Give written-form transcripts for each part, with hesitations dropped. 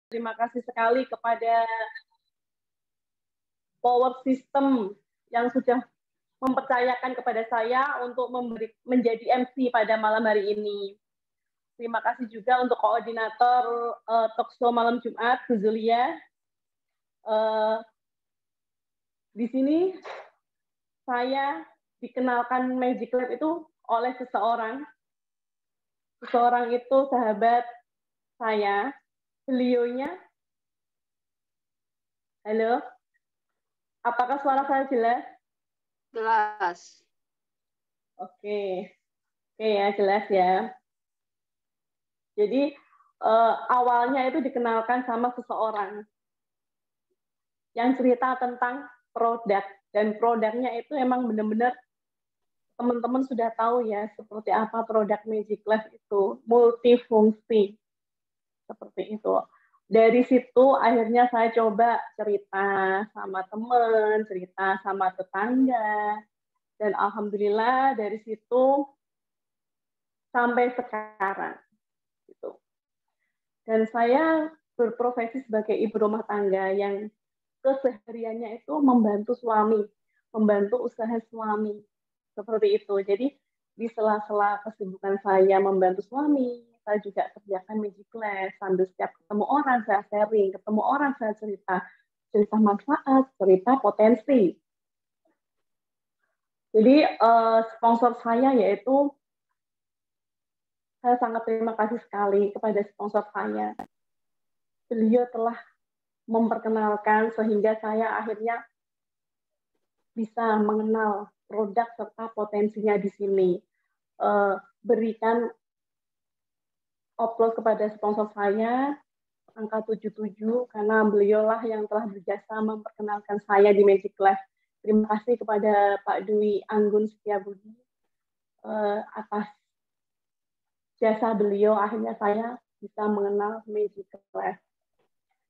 Terima kasih sekali kepada Power System yang sudah mempercayakan kepada saya untuk menjadi MC pada malam hari ini. Terima kasih juga untuk koordinator Talkshow malam Jumat, Bu Zulia. Di sini saya dikenalkan Magic Lab itu oleh seseorang. Seseorang itu sahabat saya. Beliaunya, halo, apakah suara saya jelas? Jelas. Oke ya, jelas ya. Jadi awalnya itu dikenalkan sama seseorang yang cerita tentang produk, dan produknya itu emang benar-benar teman-teman sudah tahu ya seperti apa produk Magic Lab itu, multifungsi seperti itu. Dari situ akhirnya saya coba cerita sama teman, cerita sama tetangga, dan alhamdulillah dari situ sampai sekarang gitu. Dan saya berprofesi sebagai ibu rumah tangga yang kesehariannya itu membantu suami, membantu usaha suami seperti itu. Jadi di sela-sela kesibukan saya membantu suami, saya juga kerjakan Magic Lab sambil setiap ketemu orang saya sharing, ketemu orang saya cerita manfaat, cerita potensi. Jadi sponsor saya yaitu, saya sangat terima kasih sekali kepada sponsor saya. Beliau telah memperkenalkan sehingga saya akhirnya bisa mengenal produk serta potensinya di sini. Berikan upload kepada sponsor saya angka 77 karena beliaulah yang telah berjasa memperkenalkan saya di Magic Lab. Terima kasih kepada Pak Dwi Anggun Setiabudi atas jasa beliau, akhirnya saya bisa mengenal Magic Lab.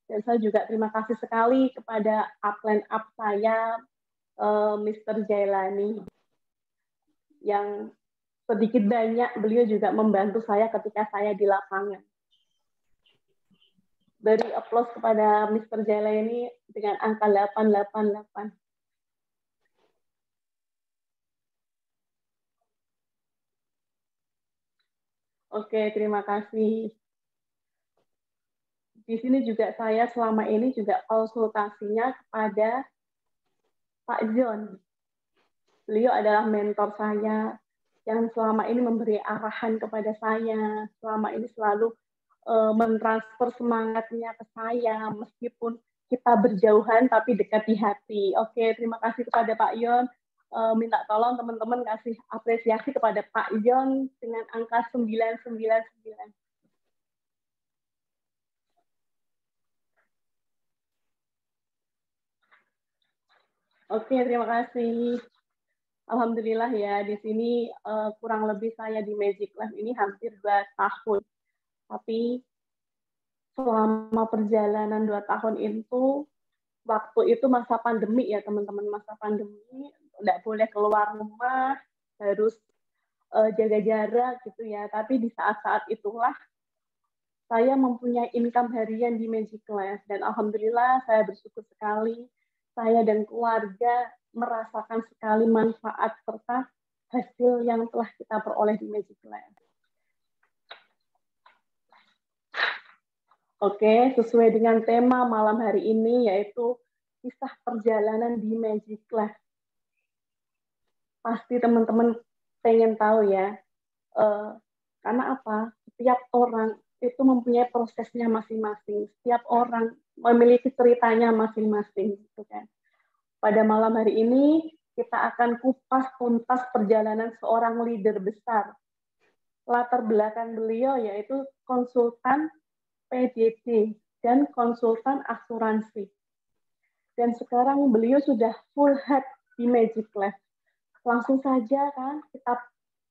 Dan saya juga terima kasih sekali kepada upline up saya, Mr. Jailani, yang sedikit banyak beliau juga membantu saya ketika saya di lapangan. Beri aplaus kepada Mr. Jailani dengan angka 888. Oke, terima kasih. Di sini juga saya selama ini juga konsultasinya kepada Pak John. Beliau adalah mentor saya yang selama ini memberi arahan kepada saya, selama ini selalu mentransfer semangatnya ke saya, meskipun kita berjauhan tapi dekat di hati. Oke, terima kasih kepada Pak Yon. Minta tolong teman-teman kasih apresiasi kepada Pak Yon dengan angka 999. Oke, terima kasih. Alhamdulillah ya, di sini kurang lebih saya di Magic Lab ini hampir 2 tahun. Tapi selama perjalanan 2 tahun itu, waktu itu masa pandemi ya teman-teman, masa pandemi, tidak boleh keluar rumah, harus jaga jarak gitu ya. Tapi di saat-saat itulah saya mempunyai income harian di Magic Lab, dan alhamdulillah saya bersyukur sekali saya dan keluarga merasakan sekali manfaat serta hasil yang telah kita peroleh di Magic Lab. Oke, sesuai dengan tema malam hari ini yaitu kisah perjalanan di Magic Lab. Pasti teman-teman pengen tahu ya, karena apa? Setiap orang itu mempunyai prosesnya masing-masing. Setiap orang memiliki ceritanya masing-masing, gitu kan. Pada malam hari ini kita akan kupas tuntas perjalanan seorang leader besar. Latar belakang beliau yaitu konsultan PJJ dan konsultan asuransi. Dan sekarang beliau sudah full head di Magic Lab. Langsung saja kan kita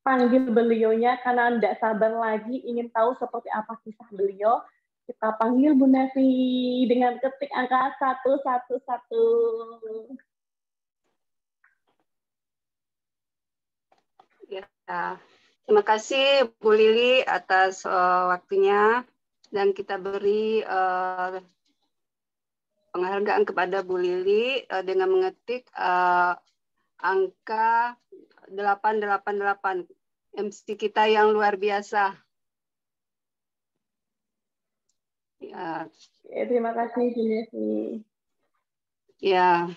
panggil beliaunya karena tidak sabar lagi ingin tahu seperti apa kisah beliau. Kita panggil Bu Nevi dengan ketik angka 111. Ya, terima kasih Bu Lili atas waktunya. Dan kita beri penghargaan kepada Bu Lili dengan mengetik angka 888. MC kita yang luar biasa. Ya, Terima kasih, Bu Nevi. ya.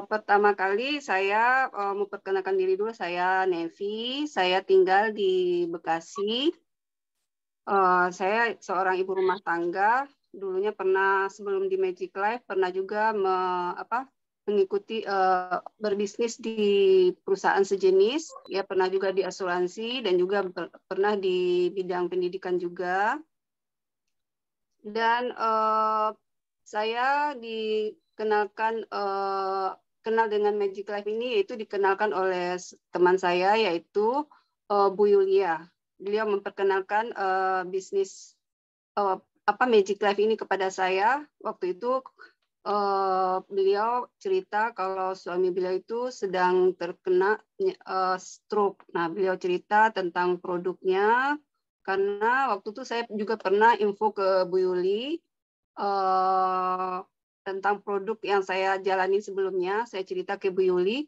Pertama kali saya memperkenalkan diri dulu. Saya Nevi. Saya tinggal di Bekasi. Saya seorang ibu rumah tangga. Dulunya pernah sebelum di Magic Life pernah juga mengikuti berbisnis di perusahaan sejenis. Ya pernah juga di asuransi dan juga pernah di bidang pendidikan juga. Dan saya dikenalkan kenal dengan Magic Life ini yaitu dikenalkan oleh teman saya yaitu Bu Yulia. Beliau memperkenalkan bisnis Magic Life ini kepada saya. Waktu itu beliau cerita kalau suami beliau itu sedang terkena stroke. Nah, beliau cerita tentang produknya karena waktu itu saya juga pernah info ke Bu Yuli tentang produk yang saya jalani sebelumnya. Saya cerita ke Bu Yuli.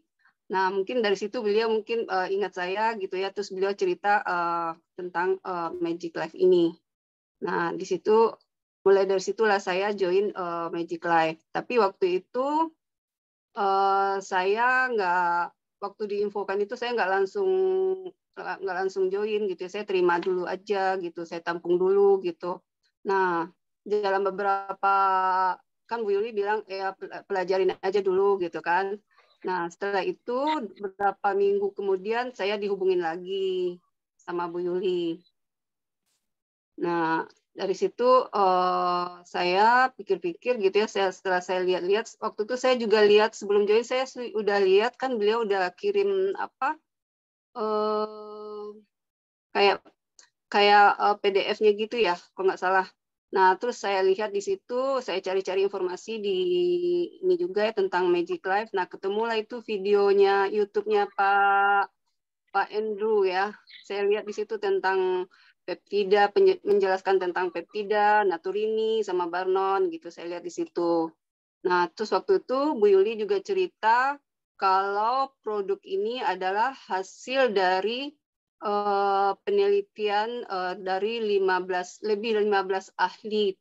Nah, mungkin dari situ beliau mungkin ingat saya gitu ya. Terus beliau cerita tentang Magic Life ini. Nah, di situ mulai dari situlah saya join Magic Life. Tapi waktu itu saya waktu diinfokan itu saya nggak langsung join gitu. Saya terima dulu aja gitu. Saya tampung dulu gitu. Nah, dalam beberapa kan Bu Yuli bilang ya pelajarin aja dulu gitu kan. Nah, setelah itu beberapa minggu kemudian saya dihubungin lagi sama Bu Yuli. Nah, dari situ saya pikir-pikir gitu ya. Setelah saya lihat-lihat, waktu itu saya juga lihat sebelum join saya udah lihat kan beliau udah kirim kayak PDF-nya gitu ya, kalau nggak salah. Nah, terus saya lihat di situ, saya cari-cari informasi di ini juga ya tentang Magic Life. Nah, ketemulah itu videonya YouTube-nya Pak Andrew ya. Saya lihat di situ tentang peptida, menjelaskan tentang peptida, Naturini, sama Barnon gitu. Saya lihat di situ. Nah, terus waktu itu Bu Yuli juga cerita kalau produk ini adalah hasil dari penelitian dari 15 ahli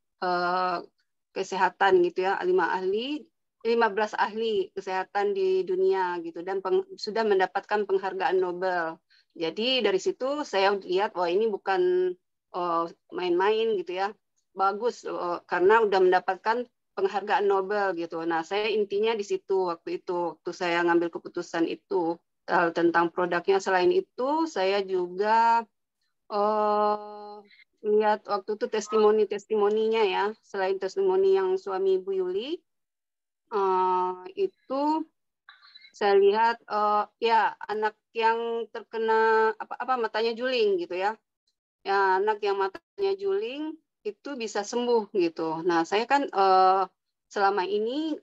kesehatan gitu ya, 15 ahli kesehatan di dunia gitu dan sudah mendapatkan penghargaan Nobel. Jadi dari situ saya lihat wah ini bukan main-main gitu ya. Bagus karena udah mendapatkan penghargaan Nobel gitu. Nah, saya intinya di situ waktu saya ngambil keputusan itu tentang produknya. Selain itu, saya juga lihat waktu itu testimoninya ya. Selain testimoni yang suami Bu Yuli, itu saya lihat ya anak yang terkena matanya juling gitu ya. Ya, anak yang matanya juling itu bisa sembuh gitu. Nah, saya kan selama ini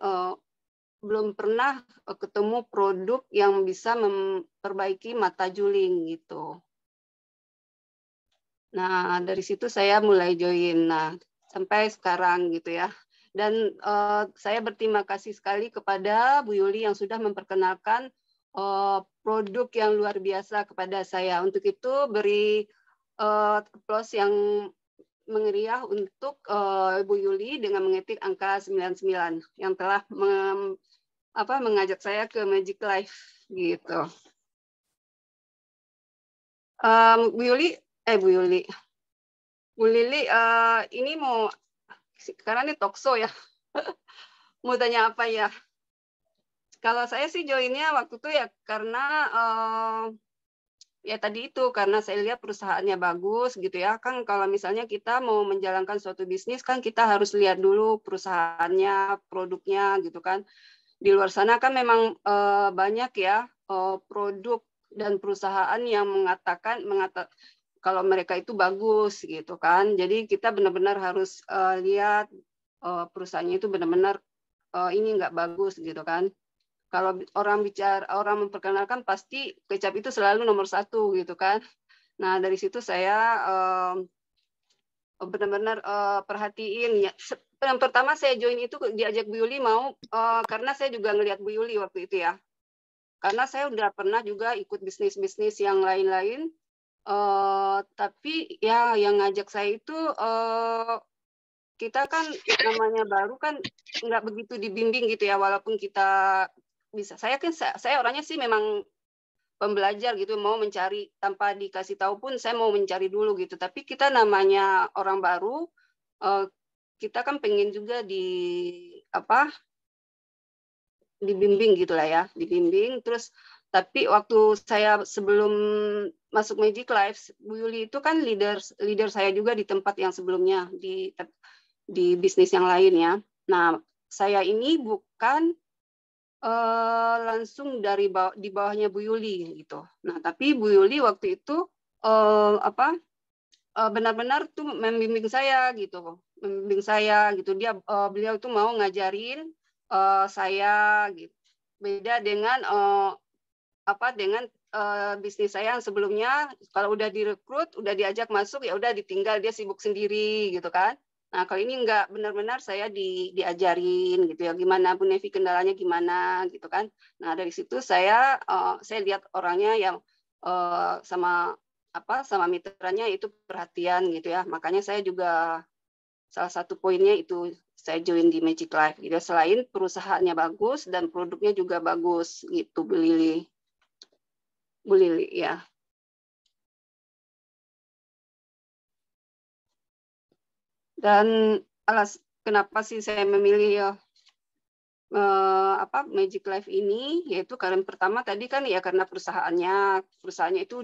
belum pernah ketemu produk yang bisa memperbaiki mata juling gitu. Nah, dari situ saya mulai join. Nah, sampai sekarang gitu ya. Dan saya berterima kasih sekali kepada Bu Yuli yang sudah memperkenalkan produk yang luar biasa kepada saya. Untuk itu beri applause yang mengeriah untuk Bu Yuli dengan mengetik angka 99 yang telah mengajak saya ke Magic Life gitu. Bu Yuli, Bu Lili, ini mau sekarang ini talkshow ya. Mau tanya apa ya? Kalau saya sih joinnya waktu itu ya karena ya tadi itu karena saya lihat perusahaannya bagus gitu ya. Kan kalau misalnya kita mau menjalankan suatu bisnis kan kita harus lihat dulu perusahaannya, produknya gitu kan. Di luar sana kan memang banyak ya produk dan perusahaan yang mengatakan kalau mereka itu bagus gitu kan. Jadi kita benar-benar harus lihat perusahaannya itu benar-benar ini nggak bagus gitu kan. Kalau orang memperkenalkan pasti kecap itu selalu nomor 1 gitu kan. Nah dari situ saya benar-benar perhatiin ya. Yang pertama saya join itu diajak Bu Yuli mau karena saya juga ngelihat Bu Yuli waktu itu ya. Karena saya udah pernah juga ikut bisnis-bisnis yang lain-lain, tapi ya yang ngajak saya itu kita kan namanya baru kan nggak begitu dibimbing gitu ya, walaupun kita bisa. Saya orangnya sih memang pembelajar gitu, mau mencari tanpa dikasih tahu pun saya mau mencari dulu gitu. Tapi kita namanya orang baru, kita kan pengen juga dibimbing gitulah ya, dibimbing. Terus tapi waktu saya sebelum masuk Magic Life, Bu Yuli itu kan leader saya juga di tempat yang sebelumnya di bisnis yang lain ya. Nah, saya ini bukan langsung di bawahnya Bu Yuli gitu. Nah, tapi Bu Yuli waktu itu benar-benar tuh membimbing saya gitu, beliau tuh mau ngajarin saya gitu. Beda dengan bisnis saya yang sebelumnya, kalau udah direkrut, udah diajak masuk, ya udah ditinggal, dia sibuk sendiri gitu kan. Nah, kalau ini enggak, benar-benar saya diajarin gitu ya, gimana Bu Nevi, kendalanya gimana gitu kan. Nah, dari situ saya lihat orangnya yang sama mitranya itu perhatian gitu ya. Makanya saya juga salah satu poinnya itu saya join di Magic Life gitu. Selain perusahaannya bagus dan produknya juga bagus gitu, Bu Lili ya. Dan kenapa sih saya memilih Magic Life ini, yaitu karena pertama tadi kan ya karena perusahaannya itu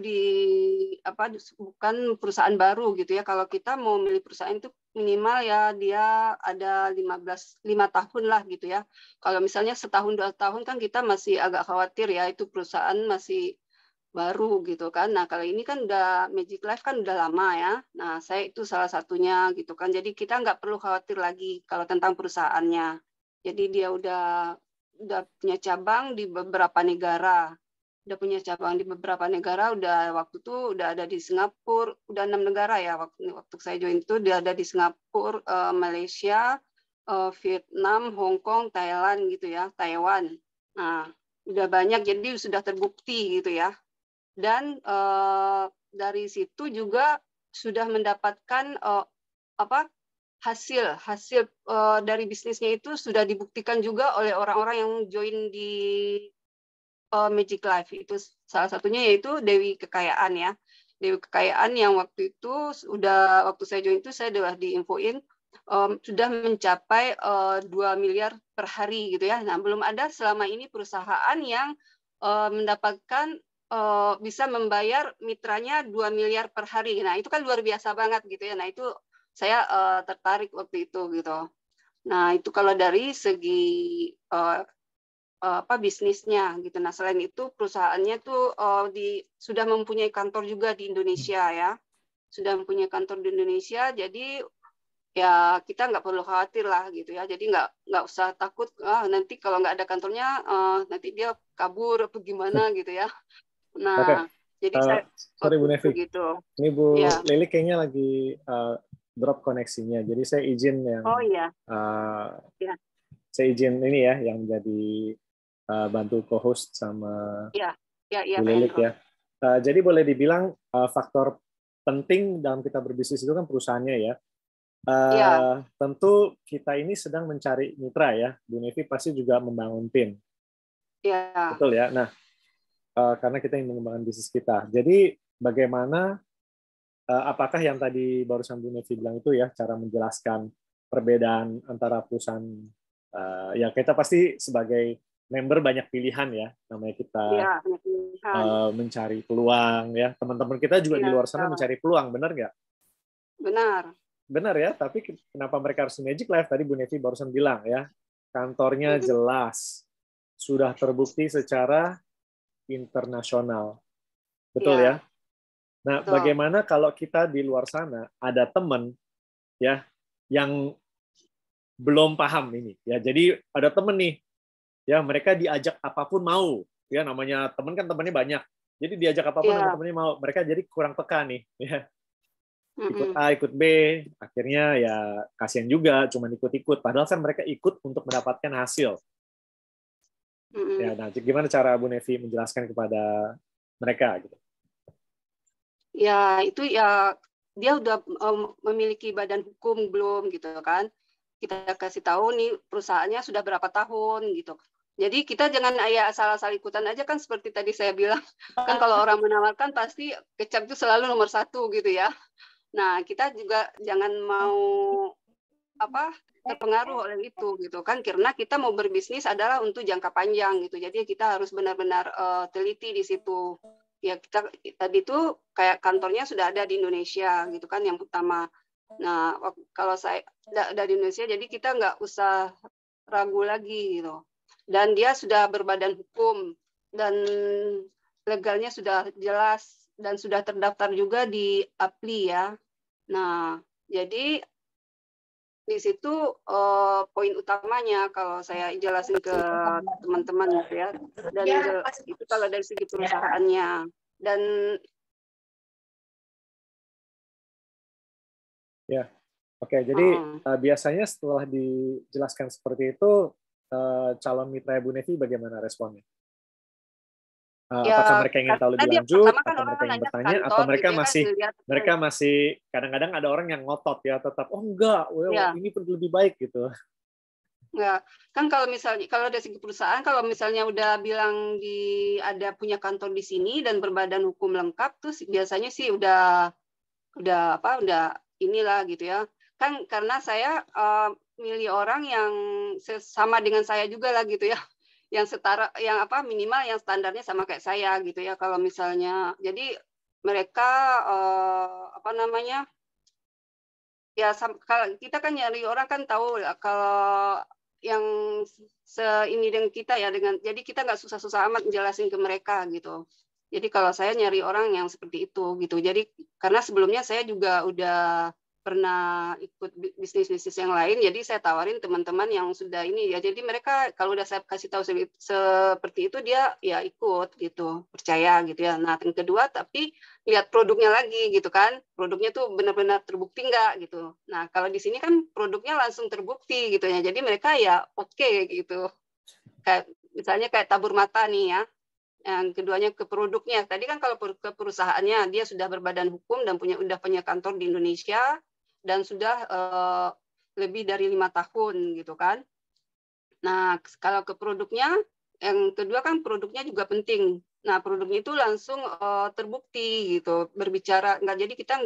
bukan perusahaan baru gitu ya. Kalau kita mau milih perusahaan itu minimal ya dia ada 5 tahun lah gitu ya. Kalau misalnya setahun 2 tahun kan kita masih agak khawatir ya, itu perusahaan masih baru gitu kan. Nah, kalau ini kan udah Magic Life kan udah lama ya. Nah, saya itu salah satunya gitu kan. Jadi kita nggak perlu khawatir lagi kalau tentang perusahaannya. Jadi dia udah punya cabang di beberapa negara. Waktu itu udah ada di Singapura, udah 6 negara ya waktu saya join itu dia ada di Singapura, Malaysia, Vietnam, Hong Kong, Thailand gitu ya, Taiwan. Nah, udah banyak jadi sudah terbukti gitu ya. Dan dari situ juga sudah mendapatkan hasil dari bisnisnya itu sudah dibuktikan juga oleh orang-orang yang join di Magic Life. Itu salah satunya yaitu Dewi Kekayaan ya. Dewi Kekayaan yang waktu saya join itu saya sudah diinfoin sudah mencapai 2 miliar per hari gitu ya. Nah, belum ada selama ini perusahaan yang mendapatkan bisa membayar mitranya 2 miliar per hari. Nah, itu kan luar biasa banget gitu ya. Nah, itu saya tertarik waktu itu gitu. Nah, itu kalau dari segi bisnisnya gitu. Nah, selain itu perusahaannya tuh sudah mempunyai kantor juga di Indonesia ya. Sudah mempunyai kantor di Indonesia, jadi ya kita nggak perlu khawatir lah gitu ya. Jadi nggak usah takut nanti kalau nggak ada kantornya nanti dia kabur atau gimana gitu ya. Nah, jadi saya sorry Bu Nevi, gitu. Ini Bu Ya. Lili kayaknya lagi drop koneksinya. Jadi saya izin yang ya. Saya izin ini ya yang menjadi bantu co-host sama Bu Lili ya. Jadi boleh dibilang faktor penting dalam kita berbisnis itu kan perusahaannya ya. Tentu kita ini sedang mencari mitra ya. Bu Nevi pasti juga membangun tim. Ya. Betul ya. Nah, karena kita ingin mengembangkan bisnis kita. Jadi bagaimana apakah yang tadi barusan Bu Nevi bilang itu ya, cara menjelaskan perbedaan antara perusahaan, ya kita pasti sebagai member banyak pilihan ya, namanya kita mencari peluang ya, teman-teman kita juga di luar sana mencari peluang, benar nggak? Benar ya, tapi kenapa mereka harus Magic Life? Tadi Bu Nevi barusan bilang ya, kantornya jelas, sudah terbukti secara internasional, betul ya? Nah, bagaimana kalau kita di luar sana ada teman ya yang belum paham ini ya. Jadi ada teman nih ya, mereka diajak apapun mau. Ya namanya teman kan temannya banyak. Jadi diajak apapun sama temannya mau. Mereka jadi kurang peka nih ya. ikut A, ikut B, akhirnya ya kasihan juga, cuma ikut-ikut. Padahal kan mereka ikut untuk mendapatkan hasil. Ya, nah, gimana cara Bu Nevi menjelaskan kepada mereka gitu? Ya itu ya dia udah memiliki badan hukum belum gitu kan? Kita kasih tahu nih perusahaannya sudah berapa tahun gitu. Jadi kita jangan asal-asal ikutan aja kan seperti tadi saya bilang kan kalau orang menawarkan pasti kecap itu selalu nomor 1 gitu ya. Nah kita juga jangan mau terpengaruh oleh itu gitu kan karena kita mau berbisnis adalah untuk jangka panjang gitu jadi kita harus benar-benar teliti di situ ya kita tadi itu kayak kantornya sudah ada di Indonesia gitu kan yang pertama nah kalau saya ada di Indonesia jadi kita nggak usah ragu lagi gitu dan dia sudah berbadan hukum dan legalnya sudah jelas dan sudah terdaftar juga di APLI ya nah jadi di situ poin utamanya kalau saya jelasin ke teman-teman gitu ya dan itu kalau dari segi perusahaannya dan ya oke jadi biasanya setelah dijelaskan seperti itu calon mitra Bu Nevi bagaimana responnya? Apakah mereka ingin tahu lebih lanjut, atau mereka ingin bertanya, atau mereka masih kadang-kadang ada orang yang ngotot ya tetap enggak, ini perlu lebih baik gitu. Ya, kan kalau dari segi perusahaan kalau misalnya udah bilang ada punya kantor di sini dan berbadan hukum lengkap tuh biasanya sih udah inilah gitu ya. Kan karena saya milih orang yang sama dengan saya juga lah gitu ya. Yang setara minimal yang standarnya sama kayak saya gitu ya kalau misalnya jadi mereka ya kalau kita kan nyari orang kan tahu kalau yang ini dengan kita ya jadi kita nggak susah-susah amat menjelasin ke mereka gitu jadi kalau saya nyari orang yang seperti itu gitu jadi karena sebelumnya saya juga udah pernah ikut bisnis-bisnis yang lain, jadi saya tawarin teman-teman yang sudah ini ya, jadi mereka kalau udah saya kasih tahu seperti itu dia ya ikut gitu, percaya gitu ya. Nah yang kedua tapi lihat produknya lagi gitu kan, produknya tuh benar-benar terbukti nggak gitu. Nah kalau di sini kan produknya langsung terbukti gitu ya, jadi mereka ya oke gitu. Kayak misalnya kayak tabur mata nih ya. Yang keduanya ke produknya. Tadi kan kalau ke perusahaannya dia sudah berbadan hukum dan udah punya kantor di Indonesia dan sudah lebih dari 5 tahun gitu kan. Nah kalau ke produknya, yang kedua kan produknya juga penting. Nah produknya itu langsung terbukti gitu berbicara. Jadi kita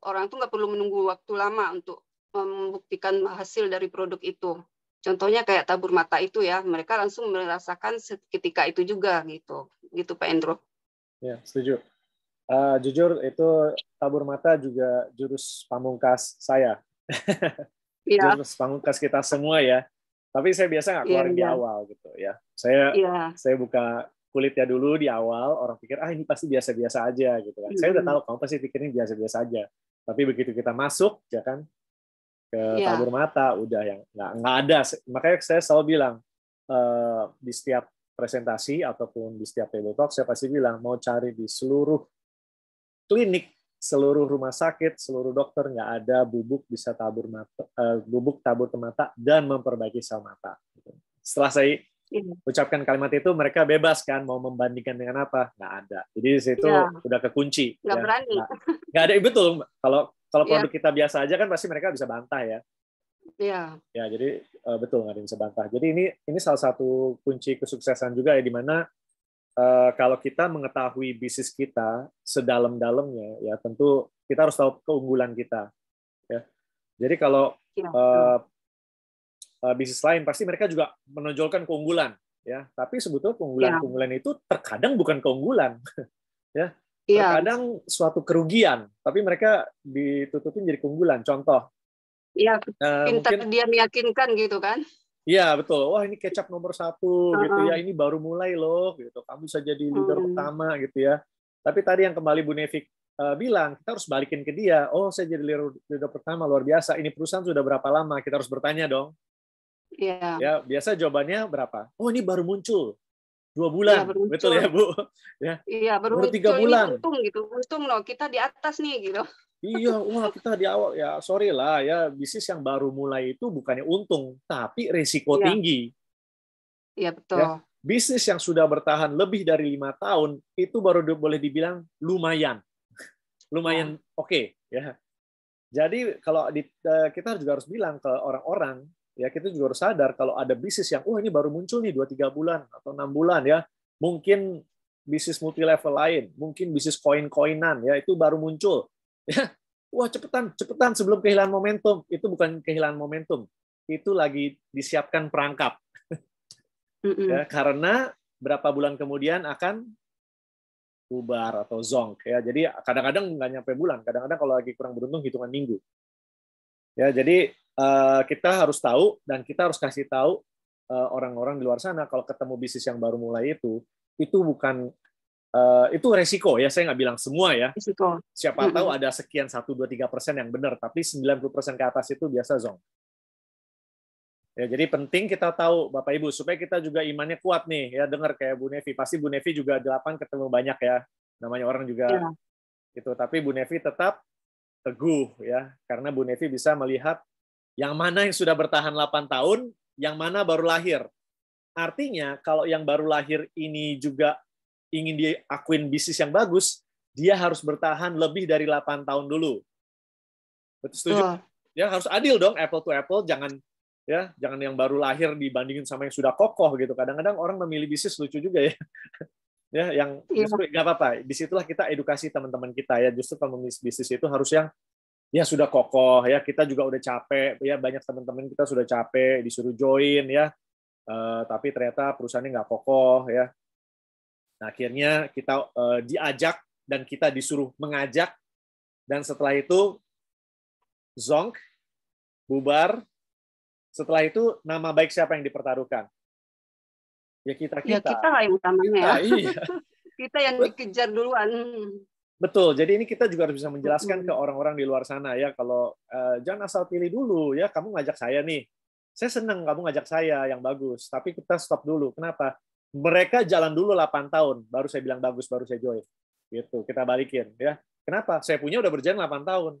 orang itu nggak perlu menunggu waktu lama untuk membuktikan hasil dari produk itu. Contohnya kayak tabur mata itu ya, mereka langsung merasakan ketika itu juga gitu Pak Endro. Ya, setuju. Jujur itu tabur mata juga jurus pamungkas saya. Ya. Jurus pamungkas kita semua ya. Tapi saya biasa nggak keluarin di awal gitu ya. Saya buka kulitnya dulu di awal, orang pikir ini pasti biasa-biasa aja gitu kan. Saya udah tahu kamu pasti pikirin biasa-biasa aja. Tapi begitu kita masuk ya kan ke tabur mata udah yang nggak ada. Makanya saya selalu bilang di setiap presentasi ataupun di setiap table talk saya pasti bilang mau cari di seluruh klinik, seluruh rumah sakit, seluruh dokter nggak ada bubuk bisa tabur ke mata dan memperbaiki sel mata. Setelah saya ucapkan kalimat itu, mereka bebas kan mau membandingkan dengan apa? Nggak ada. Jadi di situ udah kekunci. Nggak berani. Nggak ada, betul. Kalau produk kita biasa aja kan pasti mereka bisa bantah ya. Iya. Ya, jadi betul nggak ada yang bisa bantah. Jadi ini salah satu kunci kesuksesan juga ya, di mana kalau kita mengetahui bisnis kita sedalam-dalamnya, ya tentu kita harus tahu keunggulan kita. Ya. Jadi kalau bisnis lain pasti mereka juga menonjolkan keunggulan, ya. Tapi sebetulnya keunggulan itu terkadang bukan keunggulan, ya. Terkadang suatu kerugian, tapi mereka ditutupin jadi keunggulan. Contoh. Iya, pintar dia meyakinkan gitu kan. Iya betul. Wah ini kecap nomor 1 gitu ya. Ini baru mulai loh gitu. Kamu bisa jadi leader pertama gitu ya. Tapi tadi yang kembali Bu Nevi bilang kita harus balikin ke dia. Oh saya jadi leader pertama luar biasa. Ini perusahaan sudah berapa lama? Kita harus bertanya dong. Iya. Ya biasa jawabannya berapa? Oh ini baru muncul 2 bulan. Ya, betul ya Bu. Ya. Iya baru 3 bulan. Untung gitu. Untung loh kita di atas nih gitu. Iya, wah kita di awal ya sorry lah ya bisnis yang baru mulai itu bukannya untung tapi resiko Iya, tinggi iya ya. betul. Bisnis yang sudah bertahan lebih dari 5 tahun itu baru boleh dibilang lumayan, Ya, lumayan oke ya. Jadi kalau kita juga harus bilang ke orang-orang ya kita juga harus sadar kalau ada bisnis yang ini baru muncul nih 2-3 bulan atau 6 bulan ya, mungkin bisnis multi level lain, mungkin bisnis koin-koinan ya itu baru muncul ya. Wah cepetan cepetan sebelum kehilangan momentum. Itu bukan kehilangan momentum, itu lagi disiapkan perangkap ya karena berapa bulan kemudian akan bubar atau zonk ya. Jadi kadang-kadang nggak nyampe bulan, kadang-kadang kalau lagi kurang beruntung hitungan minggu. Ya, jadi kita harus tahu dan kita harus kasih tahu orang-orang di luar sana kalau ketemu bisnis yang baru mulai itu bukan itu resiko ya. Saya nggak bilang semua ya. risiko. Siapa tahu ada sekian 1, 2, 3% yang benar, tapi 90% ke atas itu biasa zonk. Ya, jadi penting kita tahu Bapak Ibu supaya kita juga imannya kuat nih ya, dengar kayak Bu Nevi, pasti Bu Nevi juga 8 ketemu banyak ya. Namanya orang juga Ya, gitu, tapi Bu Nevi tetap teguh ya karena Bu Nevi bisa melihat yang mana yang sudah bertahan 8 tahun, yang mana baru lahir. Artinya kalau yang baru lahir ini juga ingin diakuin bisnis yang bagus, dia harus bertahan lebih dari 8 tahun dulu. Betul setuju? betul. Ya harus adil dong, apple to apple, jangan yang baru lahir dibandingin sama yang sudah kokoh gitu. Kadang-kadang orang memilih bisnis lucu juga ya. Ya, yang Iya, justru nggak apa-apa. Disitulah kita edukasi teman-teman kita ya. Justru kalau memilih bisnis itu harus yang ya sudah kokoh ya. Kita juga udah capek ya. Banyak teman-teman kita sudah capek disuruh join ya. Tapi ternyata perusahaannya nggak kokoh ya. Nah, akhirnya kita diajak dan kita disuruh mengajak dan setelah itu zonk, bubar. Setelah itu nama baik siapa yang dipertaruhkan? Ya kita ya kita. kita lah yang utamanya ya. Iya. Kita yang dikejar duluan. Betul. Jadi ini kita juga harus bisa menjelaskan ke orang-orang di luar sana ya kalau jangan asal pilih dulu ya. Kamu ngajak saya nih. Saya senang kamu ngajak saya yang bagus, tapi kita stop dulu. Kenapa? Mereka jalan dulu 8 tahun, baru saya bilang bagus, baru saya join. Gitu. Kita balikin ya. Kenapa? Saya punya udah berjalan 8 tahun.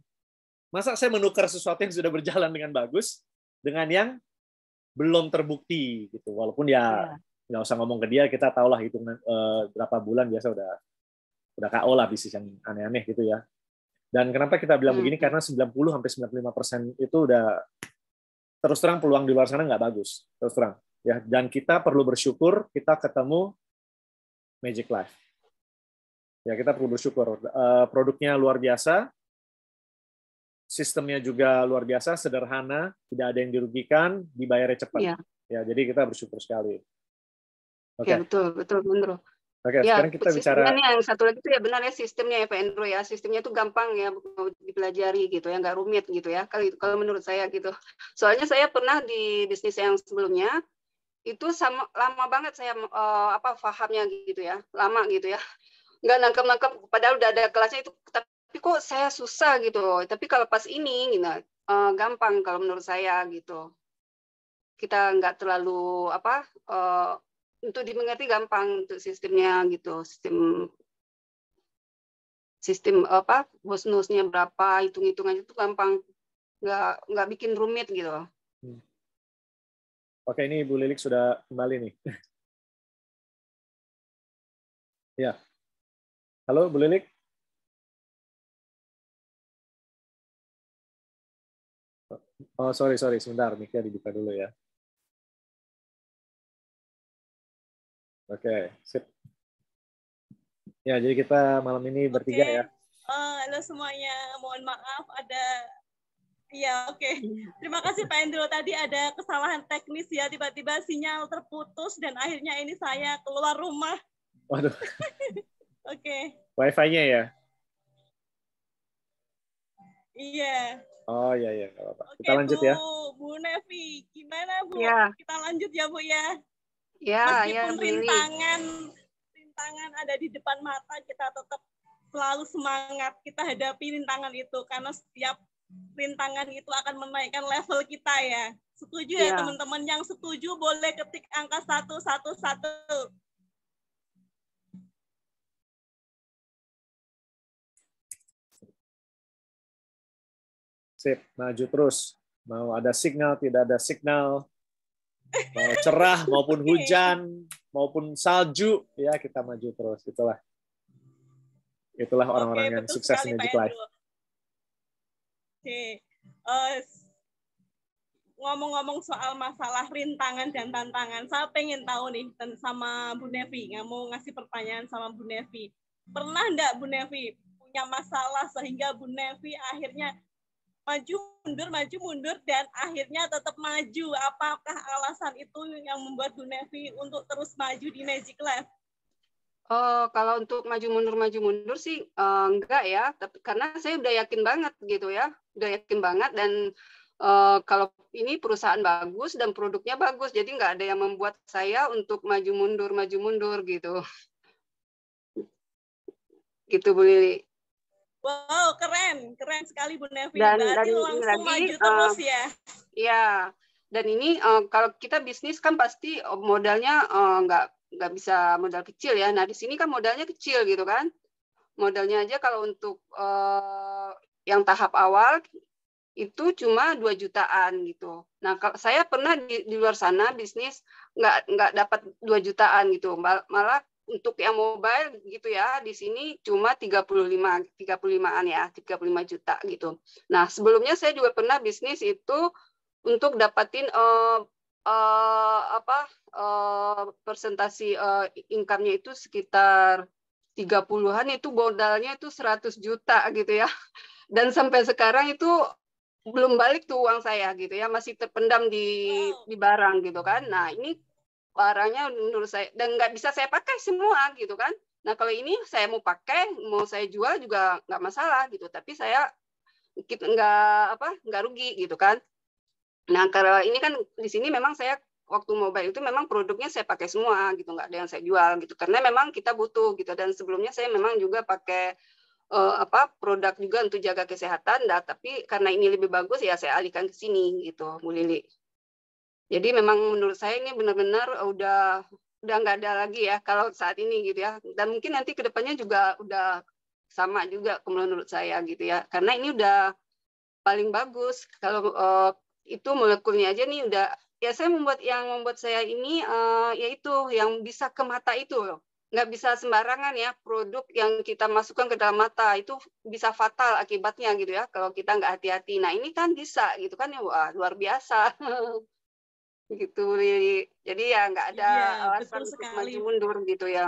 Masa saya menukar sesuatu yang sudah berjalan dengan bagus dengan yang belum terbukti gitu. Walaupun ya nggak usah ngomong ke dia, kita tahulah hitungan berapa bulan biasa udah KO lah bisnis yang aneh-aneh gitu ya. Dan kenapa kita bilang begini? Karena 90-95% itu udah terus terang peluang di luar sana nggak bagus, terus terang. Ya, dan kita perlu bersyukur kita ketemu Magic Life. Ya, kita perlu bersyukur. Produknya luar biasa, sistemnya juga luar biasa, sederhana, tidak ada yang dirugikan, dibayarnya cepat. Iya. Ya, jadi kita bersyukur sekali. Oke. Ya betul, betul. Oke, Ya, sekarang kita bicara. sistemnya nih yang satu lagi itu ya benar ya sistemnya ya Pak Endro ya. Sistemnya itu gampang ya mau dipelajari gitu ya, nggak rumit gitu ya. Kalau menurut saya gitu. Soalnya saya pernah di bisnis yang sebelumnya itu sama lama banget saya pahamnya gitu ya, lama gitu ya. Nggak nangkep-nangkep padahal udah ada kelasnya itu, tapi kok saya susah gitu. Tapi kalau pas ini gitu, gampang kalau menurut saya gitu. Kita nggak terlalu untuk dimengerti gampang untuk sistemnya gitu, sistem bonusnya berapa, hitung-hitungannya itu gampang, nggak bikin rumit gitu. Oke, ini Bu Lilik sudah kembali nih. Ya, halo Bu Lilik. Oh sorry sebentar, mic-nya dibuka dulu ya. Oke, sip. Ya, jadi kita malam ini bertiga ya. Halo semuanya, mohon maaf ada. Iya, oke. Terima kasih Pak Endro. Tadi ada kesalahan teknis ya, tiba-tiba sinyal terputus dan akhirnya ini saya keluar rumah. Waduh. Oke. Wi-Fi-nya ya? Iya. Oh iya, nggak apa-apa. Oke, Kita lanjut ya. Bu Nevi, gimana Bu? Ya. Kita lanjut ya Bu ya. Ya, meskipun rintangan ada di depan mata, kita tetap selalu semangat. Kita hadapi rintangan itu karena setiap rintangan itu akan menaikkan level kita ya. Setuju ya teman-teman? Yang setuju boleh ketik angka 111. Sip, maju terus. Mau ada signal, tidak ada signal, mau cerah maupun hujan, maupun salju, ya kita maju terus. Itulah orang-orang yang sukses di Magic Life. Oke. Ngomong-ngomong soal masalah rintangan dan tantangan, saya pengen tahu nih sama Bu Nevi, nggak mau ngasih pertanyaan sama Bu Nevi. Pernah enggak Bu Nevi punya masalah sehingga Bu Nevi akhirnya maju mundur dan akhirnya tetap maju? Apakah alasan itu yang membuat Bu Nevi untuk terus maju di Magic Life? Kalau untuk maju mundur sih enggak ya, tapi karena saya udah yakin banget gitu ya, udah yakin banget dan kalau ini perusahaan bagus dan produknya bagus, jadi nggak ada yang membuat saya untuk maju mundur gitu. Gitu Bu Lili. Wow, keren sekali Bu Nevi. Berarti langsung maju terus ya? Iya, dan ini kalau kita bisnis kan pasti modalnya nggak bisa modal kecil ya. Nah di sini kan modalnya kecil gitu kan. Modalnya aja kalau untuk yang tahap awal itu cuma 2 jutaan gitu. Nah saya pernah di luar sana bisnis nggak dapat 2 jutaan gitu. Malah untuk yang mobile gitu ya, di sini cuma 35-an ya, 35 juta gitu. Nah, sebelumnya saya juga pernah bisnis itu untuk dapatin persentasi income-nya itu sekitar 30-an, itu modalnya itu 100 juta gitu ya. Dan sampai sekarang itu belum balik tuh uang saya gitu ya, masih terpendam di barang gitu kan. Nah, ini barangnya menurut saya dan nggak bisa saya pakai semua gitu kan. Nah kalau ini saya mau pakai, mau saya jual juga nggak masalah gitu. Tapi saya nggak rugi gitu kan. Nah karena ini kan di sini memang saya waktu mobile itu memang produknya saya pakai semua gitu, nggak ada yang saya jual gitu. Karena memang kita butuh gitu. Dan sebelumnya saya memang juga pakai produk juga untuk jaga kesehatan. Nah, tapi karena ini lebih bagus ya saya alihkan ke sini gitu, Bu Lili. Jadi memang menurut saya ini benar-benar udah nggak ada lagi ya kalau saat ini gitu ya. Dan mungkin nanti kedepannya juga udah sama juga menurut saya gitu ya. Karena ini udah paling bagus. Kalau itu molekulnya aja nih udah ya saya membuat saya ini yaitu yang bisa ke mata itu loh. Nggak bisa sembarangan ya produk yang kita masukkan ke dalam mata itu bisa fatal akibatnya gitu ya kalau kita nggak hati-hati. Nah ini kan bisa gitu kan ya, wah luar biasa. Gitu Lili. Jadi ya nggak ada alasan untuk maju mundur gitu ya.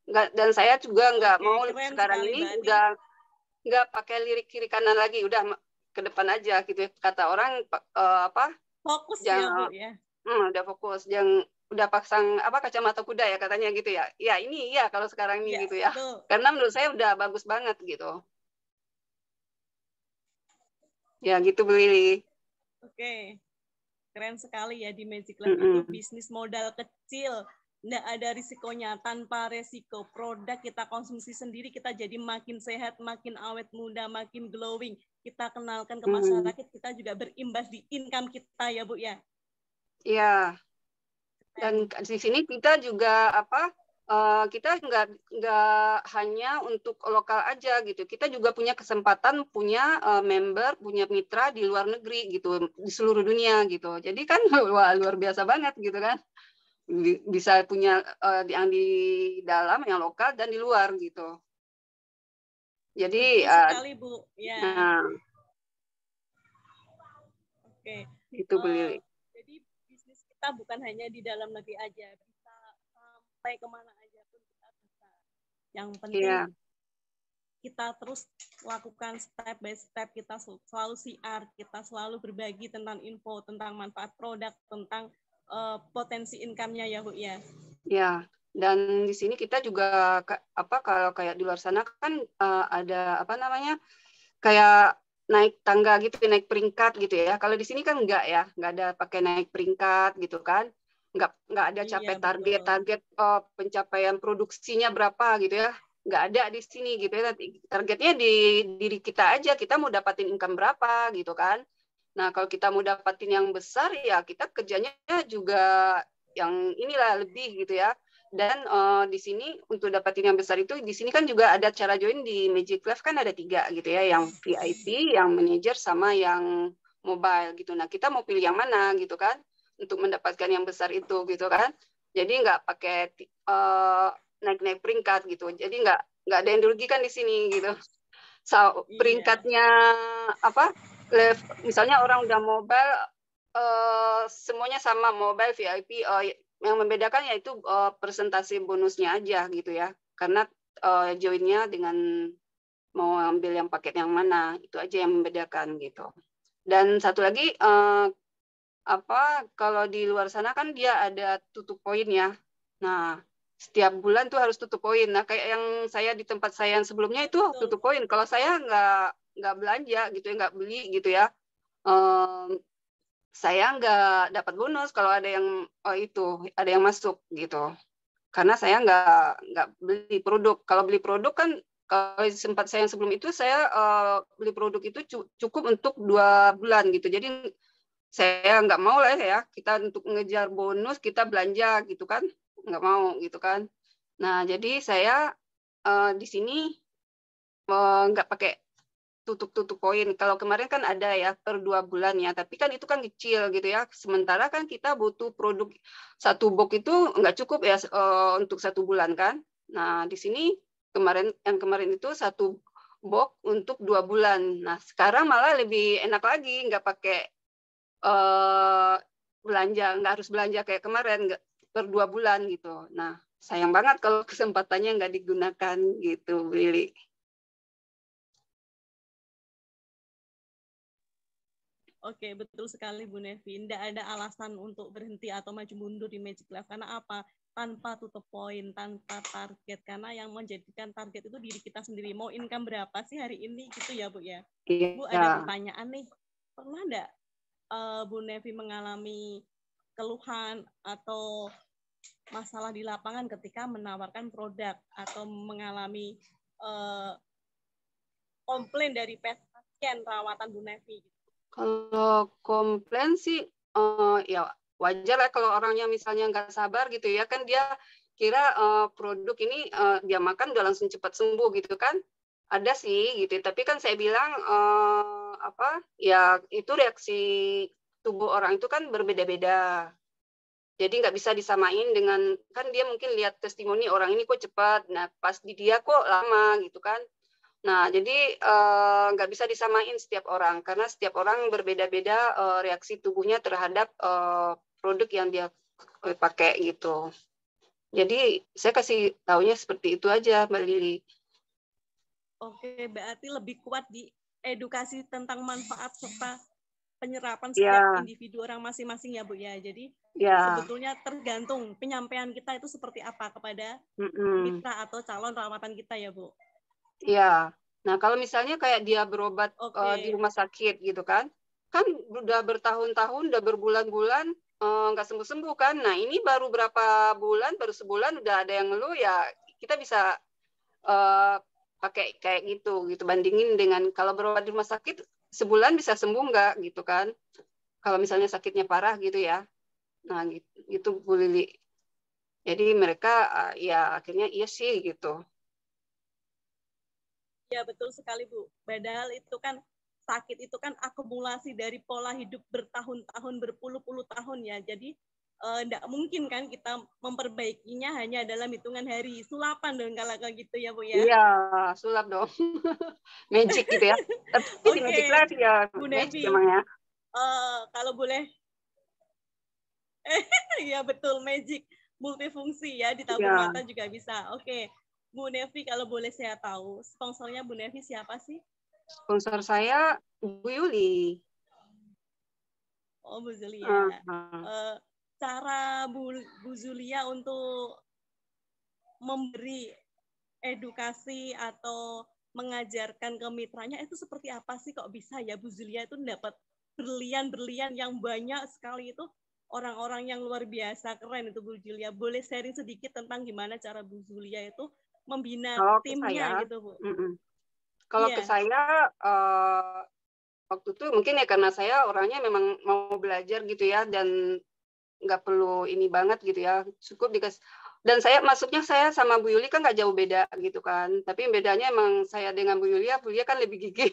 Nggak, dan saya juga nggak mau sekarang ini berarti. Udah nggak pakai lirik kiri kanan lagi, udah ke depan aja gitu ya. Kata orang fokus ya Bu ya. Udah fokus, yang udah pasang kacamata kuda ya katanya gitu ya. Ya ini ya kalau sekarang ini gitu ya. Betul. Karena menurut saya udah bagus banget gitu. Ya gitu Bu Lili. Oke. Keren sekali ya di Magic Life itu bisnis modal kecil, nggak ada risikonya, tanpa resiko. Produk kita konsumsi sendiri, kita jadi makin sehat, makin awet muda, makin glowing. Kita kenalkan ke masyarakat, kita juga berimbas di income kita ya Bu ya. Iya. Dan di sini kita juga kita nggak hanya untuk lokal aja gitu. Kita juga punya kesempatan punya member, punya mitra di luar negeri gitu, di seluruh dunia gitu. Jadi kan wah luar biasa banget gitu kan. Bisa punya yang di dalam, yang lokal dan di luar gitu. Jadi betul sekali Bu. Ya. Nah. Oke. Itu Bu Lili. Jadi bisnis kita bukan hanya di dalam negeri aja, bisa sampai kemana aja pun kita bisa. Yang penting kita terus lakukan step by step, kita selalu CR, kita selalu berbagi tentang info, tentang manfaat produk, tentang potensi income-nya ya Bu ya. Ya, dan di sini kita juga kalau kayak di luar sana kan ada kayak naik tangga gitu, naik peringkat gitu ya. Kalau di sini kan enggak ya, enggak ada pakai naik peringkat gitu kan. Enggak ada capai target pencapaian produksinya berapa gitu ya. Enggak ada di sini gitu ya. Targetnya di diri kita aja, kita mau dapatin income berapa gitu kan. Nah, kalau kita mau dapatin yang besar ya kita kerjanya juga yang inilah lebih gitu ya. Dan di sini untuk dapatin yang besar itu, di sini kan juga ada cara join di Magic Life kan ada 3 gitu ya, yang VIP, yang manager, sama yang mobile gitu. Nah kita mau pilih yang mana gitu kan, untuk mendapatkan yang besar itu gitu kan. Jadi nggak pakai naik-naik peringkat gitu. Jadi nggak ada yang dirugikan di sini gitu. So, peringkatnya apa? Misalnya orang udah mobile, semuanya sama mobile VIP. Yang membedakan yaitu presentasi bonusnya aja gitu ya. Karena joinnya dengan mau ambil yang paket yang mana, itu aja yang membedakan gitu. Dan satu lagi kalau di luar sana kan dia ada tutup poin ya. Nah, setiap bulan tuh harus tutup poin. Nah, kayak yang saya di tempat saya yang sebelumnya itu tutup poin. Kalau saya nggak belanja gitu ya, nggak beli gitu ya. Saya nggak dapat bonus kalau ada yang ada yang masuk gitu. Karena saya nggak beli produk. Kalau beli produk kan, kalau sempat saya yang sebelum itu saya beli produk itu cukup untuk 2 bulan gitu. Jadi saya nggak mau lah ya, kita untuk mengejar bonus kita belanja gitu kan, nggak mau gitu kan. Nah jadi saya di sini nggak pakai tutup poin. Kalau kemarin kan ada ya per 2 bulan ya, tapi kan itu kan kecil gitu ya. Sementara kan kita butuh produk 1 box itu nggak cukup ya untuk 1 bulan kan. Nah di sini kemarin itu 1 box untuk 2 bulan. Nah sekarang malah lebih enak lagi, nggak pakai belanja, nggak harus belanja kayak kemarin, nggak per 2 bulan gitu. Nah sayang banget kalau kesempatannya nggak digunakan gitu, Lili. Oke, betul sekali Bu Nevi. Tidak ada alasan untuk berhenti atau maju mundur di Magic Life. Karena apa? Tanpa tutup poin, tanpa target. Karena yang menjadikan target itu diri kita sendiri. Mau income berapa sih hari ini gitu ya Bu ya? Iya. Bu, ada pertanyaan nih. Pernah enggak Bu Nevi mengalami keluhan atau masalah di lapangan ketika menawarkan produk atau mengalami komplain dari pasien rawatan Bu Nevi? Kalau komplain sih ya wajar lah kalau orangnya misalnya nggak sabar gitu ya, kan dia kira produk ini dia makan udah langsung cepat sembuh gitu kan. Ada sih gitu, tapi kan saya bilang ya itu reaksi tubuh orang itu kan berbeda-beda. Jadi nggak bisa disamain dengan, kan dia mungkin lihat testimoni orang ini kok cepat, nah pas di dia kok lama gitu kan. Nah, jadi nggak bisa disamain setiap orang, karena setiap orang berbeda-beda reaksi tubuhnya terhadap produk yang dia pakai gitu. Jadi saya kasih taunya seperti itu aja, Mbak Lili. Oke, berarti lebih kuat di edukasi tentang manfaat serta penyerapan setiap individu orang masing-masing ya Bu ya. Jadi sebetulnya tergantung penyampaian kita itu seperti apa kepada mitra atau calon rawatan kita ya Bu. Iya. Nah, kalau misalnya kayak dia berobat di rumah sakit gitu kan udah bertahun-tahun, udah berbulan-bulan nggak sembuh-sembuh kan. Nah, ini baru berapa bulan, baru sebulan udah ada yang ngeluh, ya kita bisa pakai kayak gitu bandingin dengan kalau berobat di rumah sakit sebulan bisa sembuh nggak gitu kan. Kalau misalnya sakitnya parah gitu ya. Nah, gitu Bu Lili. Jadi mereka ya akhirnya iya sih gitu. Ya betul sekali Bu. Padahal itu kan sakit itu kan akumulasi dari pola hidup bertahun-tahun, berpuluh-puluh tahun ya. Jadi tidak mungkin kan kita memperbaikinya hanya dalam hitungan hari. Sulapan dong kalau gitu ya Bu ya. Iya, sulap dong. Magic gitu ya. Tapi di Magic Life ya Bu Magic Nevi, emangnya. Kalau boleh, ya betul Magic multifungsi ya, di tabung mata juga bisa. Oke. Bu Nevi, kalau boleh saya tahu, sponsornya Bu Nevi siapa sih? Sponsor saya Bu Yuli. Oh, Bu Zulia. Cara Bu Zulia untuk memberi edukasi atau mengajarkan ke mitranya itu seperti apa sih, kok bisa ya Bu Zulia itu dapat berlian-berlian yang banyak sekali, itu orang-orang yang luar biasa keren itu Bu Zulia. Boleh sharing sedikit tentang gimana cara Bu Zulia itu membina timnya gitu Bu? Kalau ke saya waktu itu mungkin ya karena saya orangnya memang mau belajar gitu ya, dan nggak perlu ini banget gitu ya, cukup dikasih Dan saya sama Bu Yuli kan nggak jauh beda gitu kan. Tapi bedanya emang saya dengan Bu Yulia kan lebih gigih.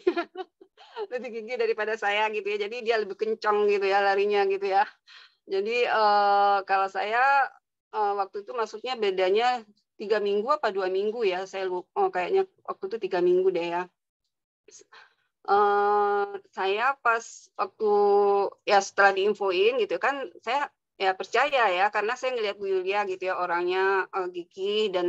Lebih gigih daripada saya gitu ya. Jadi dia lebih kencang gitu ya larinya gitu ya. Jadi kalau saya waktu itu masuknya bedanya 3 minggu apa 2 minggu ya. Saya lupa, kayaknya waktu itu 3 minggu deh ya. Saya pas waktu ya setelah diinfoin gitu kan, saya ya percaya ya, karena saya ngelihat Bu Yulia gitu ya, orangnya gigih dan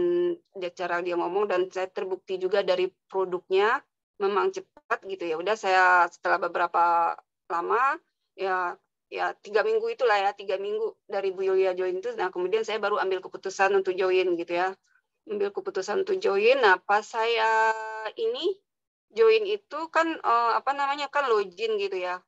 cara dia ngomong, dan saya terbukti juga dari produknya memang cepat gitu ya. Udah saya setelah beberapa lama ya 3 minggu itulah ya, 3 minggu dari Bu Yulia join itu, nah kemudian saya baru ambil keputusan untuk join gitu ya. Ambil keputusan untuk join. Nah pas saya ini join itu kan kan login gitu ya.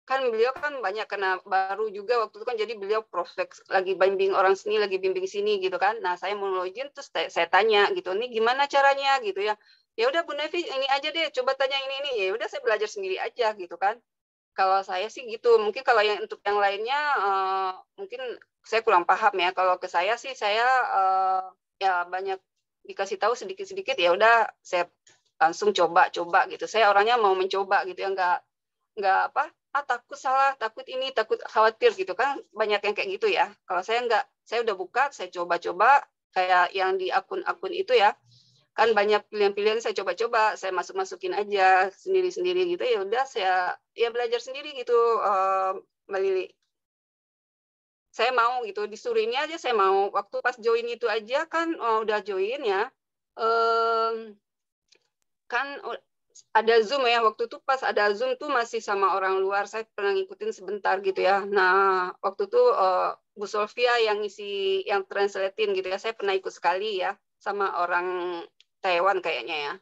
Kan beliau kan banyak kena baru juga waktu itu kan, jadi beliau prospek lagi bimbing orang sini, lagi bimbing sini gitu kan. Nah, saya mau login terus saya tanya gitu, "Ini gimana caranya?" gitu ya. Ya udah Bu Nevi, ini aja deh, coba tanya ini. Ya udah saya belajar sendiri aja gitu kan. Kalau saya sih gitu. Mungkin kalau yang untuk yang lainnya mungkin saya kurang paham ya. Kalau ke saya sih saya ya banyak dikasih tahu sedikit-sedikit, ya udah saya langsung coba gitu. Saya orangnya mau mencoba gitu ya, nggak takut salah, takut ini, takut khawatir gitu kan, banyak yang kayak gitu ya. Kalau saya nggak, saya udah buka, saya coba-coba kayak yang di akun-akun itu ya, kan banyak pilihan-pilihan, saya coba-coba, saya masukin aja sendiri-sendiri gitu, ya udah saya ya belajar sendiri gitu, Mbak Lili. Saya mau gitu, disuruh ini aja saya mau. Waktu pas join itu aja kan udah join ya, kan ada Zoom ya, waktu itu pas ada Zoom tuh masih sama orang luar, saya pernah ngikutin sebentar gitu ya. Nah, waktu itu Bu Solvia yang ngisi, yang translatein gitu ya, saya pernah ikut sekali ya, sama orang Taiwan kayaknya ya.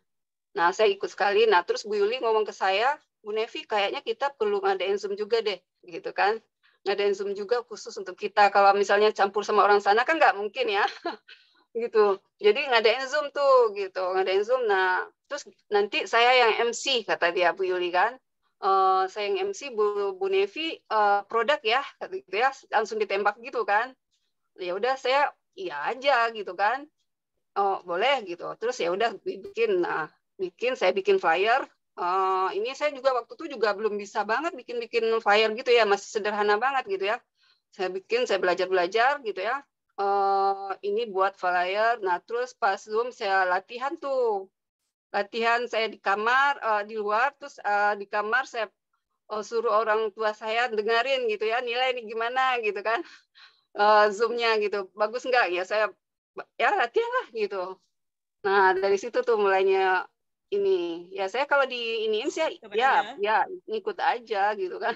Nah, saya ikut sekali, nah terus Bu Yuli ngomong ke saya, "Bu Nevi, kayaknya kita perlu ngadain Zoom juga deh," gitu kan. Ngadain Zoom juga khusus untuk kita, kalau misalnya campur sama orang sana kan nggak mungkin ya. Gitu. Jadi ngadain Zoom tuh gitu, ngadain Zoom. Nah, terus nanti saya yang MC kata dia Bu Yuli kan. Saya yang MC, Bu Nevi produk ya, gitu ya, langsung ditembak gitu kan. Ya udah saya iya aja gitu kan. Oh, boleh gitu. Terus ya udah bikin. Nah, saya bikin flyer. Ini saya juga waktu itu juga belum bisa banget bikin flyer gitu ya, masih sederhana banget gitu ya. Saya belajar gitu ya. Ini buat flyer. Nah, terus pas Zoom saya latihan tuh. Latihan saya di kamar, di luar, terus di kamar saya suruh orang tua saya dengerin gitu ya, nilai ini gimana gitu kan. Zoom-nya gitu. Bagus nggak? Ya saya ya latihan lah gitu. Nah, dari situ tuh mulainya ini. Ya saya kalau di iniin sih ya ngikut aja gitu kan.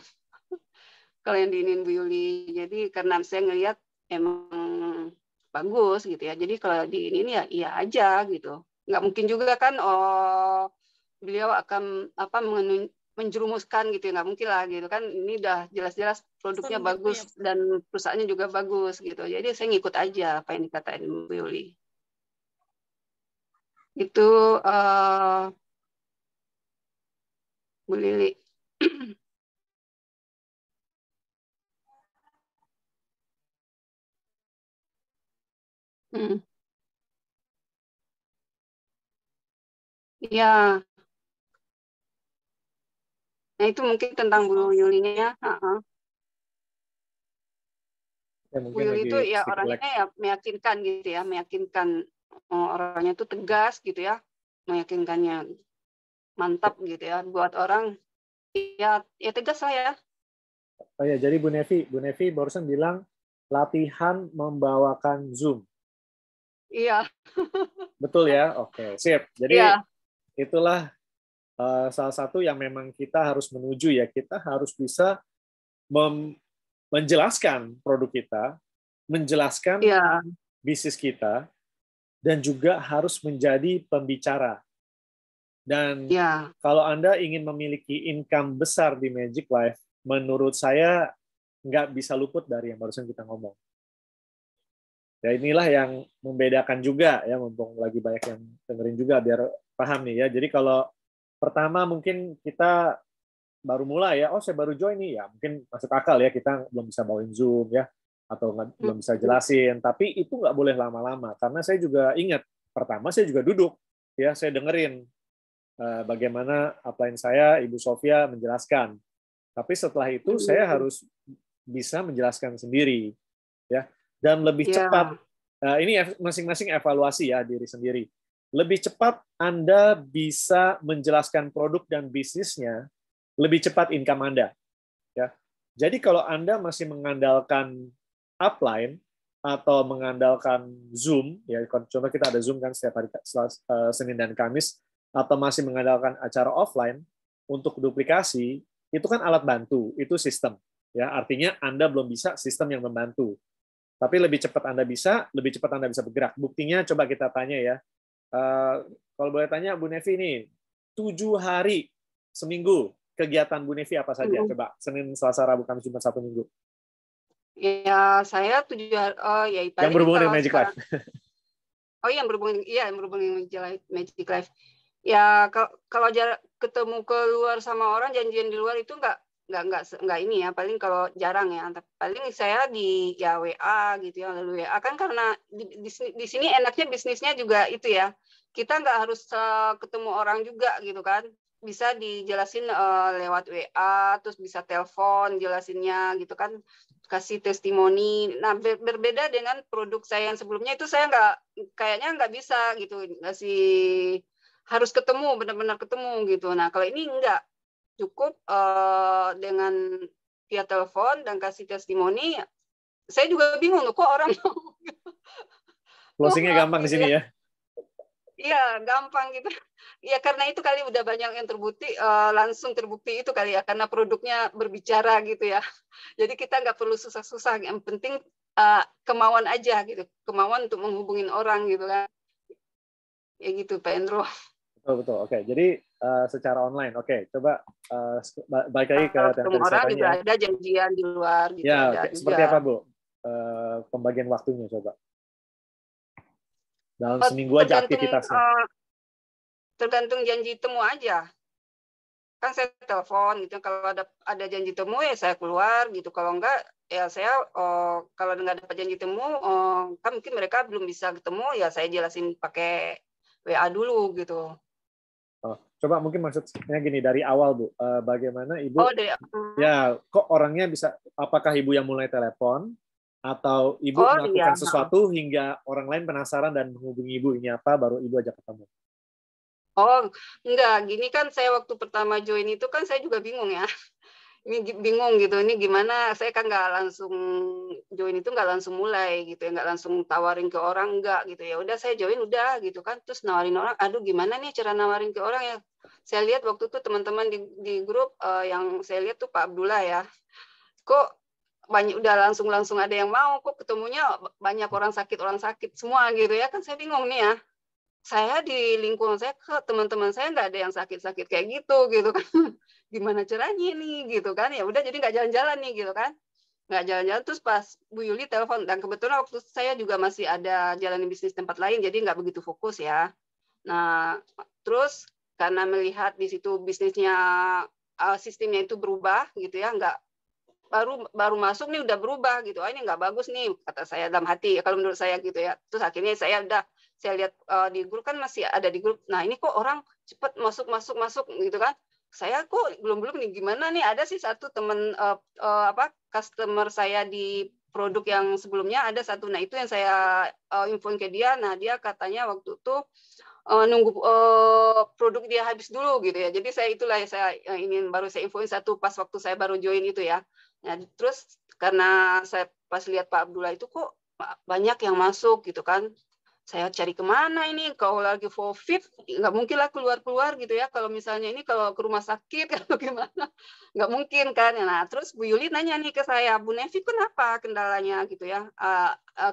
Kalau yang diinin Bu Yuli. Jadi karena saya ngelihat emang bagus gitu ya. Jadi kalau diinin ya iya aja gitu. Nggak mungkin juga kan beliau akan menjerumuskan gitu ya, nggak mungkin lah gitu kan. Ini udah jelas-jelas produknya bagus dan perusahaannya juga bagus gitu. Jadi saya ngikut aja apa yang dikatain Bu Yuli. Itu Bu Lili. Ya, nah itu mungkin tentang Bu Yulinya. Ya, Bu Yuli itu ya orangnya ya meyakinkan gitu ya, meyakinkan, orangnya itu tegas gitu ya, meyakinkannya mantap gitu ya, buat orang ya tegas lah ya. Oh ya, jadi Bu Nevi barusan bilang latihan membawakan Zoom. Iya. Betul ya? Oke, sip. Jadi itulah salah satu yang memang kita harus menuju ya. Kita harus bisa menjelaskan produk kita, menjelaskan bisnis kita, dan juga harus menjadi pembicara. Dan kalau Anda ingin memiliki income besar di Magic Life, menurut saya nggak bisa luput dari yang barusan kita ngomong. Ya inilah yang membedakan juga ya, mumpung lagi banyak yang dengerin juga biar paham nih ya. Jadi kalau pertama mungkin kita baru mulai ya, saya baru join nih ya, mungkin masuk akal ya, kita belum bisa bawain Zoom ya, atau belum bisa jelasin. Tapi itu nggak boleh lama-lama, karena saya juga ingat, pertama saya juga duduk, ya saya dengerin bagaimana upline saya, Ibu Sofia menjelaskan. Tapi setelah itu saya harus bisa menjelaskan sendiri, ya, dan lebih cepat. Ini masing-masing evaluasi ya diri sendiri. Lebih cepat Anda bisa menjelaskan produk dan bisnisnya, lebih cepat income Anda. Ya. Jadi kalau Anda masih mengandalkan upline atau mengandalkan Zoom, ya contoh kita ada Zoom kan setiap hari Senin dan Kamis, atau masih mengandalkan acara offline untuk duplikasi, itu kan alat bantu, itu sistem. Ya, artinya Anda belum bisa sistem yang membantu. Tapi lebih cepat Anda bisa, lebih cepat Anda bisa bergerak. Buktinya coba kita tanya ya. Kalau boleh tanya Bu Nevi nih, 7 hari seminggu kegiatan Bu Nevi apa saja? Coba Senin, Selasa, Rabu, Kamis, Jumat, Sabtu, Minggu. Ya, saya 7 hari. Oh, ya yang berhubungan dengan Magic Life. Oh, yang berhubungan dengan Magic Life. Ya, kalau ketemu keluar sama orang, janjian di luar itu nggak ini ya, paling kalau jarang ya, paling saya di WA gitu ya, lalu WA kan karena di sini enaknya bisnisnya juga itu ya, kita nggak harus ketemu orang juga gitu kan, bisa dijelasin lewat WA, terus bisa telepon jelasinnya gitu kan, kasih testimoni. Nah, berbeda dengan produk saya yang sebelumnya, itu saya kayaknya nggak bisa gitu, harus ketemu, benar-benar ketemu gitu. Nah, kalau ini enggak, cukup dengan via telepon dan kasih testimoni. Saya juga bingung kok orang closingnya gampang di sini ya. Iya, gampang gitu. Ya karena itu kali udah banyak yang terbukti, langsung terbukti itu kali ya, karena produknya berbicara gitu ya. Jadi kita nggak perlu susah-susah, yang penting kemauan aja gitu, kemauan untuk menghubungin orang gitu kan. Ya gitu Pak Endro. Betul. Oke, jadi secara online. Oke, coba balik lagi ke yang tadi saya tanya. Juga ada janjian di luar gitu. Ya, ada seperti juga. apa Bu? Pembagian waktunya coba. Dalam seminggu aja aktivitasnya. Tergantung janji temu aja. Kan saya telepon gitu. Kalau ada janji temu ya saya keluar gitu. Kalau enggak ya saya kalau nggak dapat janji temu, kan mungkin mereka belum bisa ketemu, ya saya jelasin pakai WA dulu gitu. Coba mungkin maksudnya gini, dari awal Bu, bagaimana Ibu, ya kok orangnya bisa, apakah Ibu yang mulai telepon, atau Ibu melakukan sesuatu hingga orang lain penasaran dan menghubungi Ibu, ini apa, baru Ibu ajak ketemu? Oh, enggak, gini kan saya waktu pertama join itu kan saya juga bingung ya. Ini bingung gitu, ini gimana, saya kan nggak langsung join itu, nggak langsung mulai gitu ya, nggak langsung tawarin ke orang, enggak gitu ya, udah saya join udah gitu kan, terus nawarin orang, aduh gimana nih cara nawarin ke orang ya, saya lihat waktu itu teman-teman di grup yang saya lihat tuh Pak Abdullah ya, kok banyak udah langsung ada yang mau, kok ketemunya banyak orang sakit semua gitu ya, kan saya bingung nih ya. Saya di lingkungan saya, ke teman-teman saya nggak ada yang sakit-sakit kayak gitu kan, gimana caranya nih gitu kan, ya udah jadi nggak jalan-jalan nih gitu kan, nggak jalan-jalan. Terus pas Bu Yuli telepon, dan kebetulan waktu saya juga masih ada jalanin bisnis tempat lain, jadi nggak begitu fokus ya. Nah terus karena melihat di situ bisnisnya sistemnya itu berubah gitu ya, nggak baru masuk nih udah berubah gitu, ini nggak bagus nih kata saya dalam hati ya, kalau menurut saya gitu ya. Terus akhirnya saya lihat di grup kan masih ada di grup, nah ini kok orang cepet masuk gitu kan, saya kok belum nih, gimana nih, ada sih satu teman customer saya di produk yang sebelumnya ada satu, nah itu yang saya infoin ke dia. Nah dia katanya waktu itu nunggu produk dia habis dulu gitu ya, jadi saya ini baru saya infoin satu pas waktu saya baru join itu ya. Nah, terus karena saya pas lihat Pak Abdullah itu kok banyak yang masuk gitu kan, saya cari kemana ini, kalau lagi COVID nggak mungkin lah keluar gitu ya, kalau misalnya ini kalau ke rumah sakit atau gimana, nggak mungkin kan. Nah terus Bu Yuli nanya nih ke saya, Bu Nevi kenapa kendalanya gitu ya,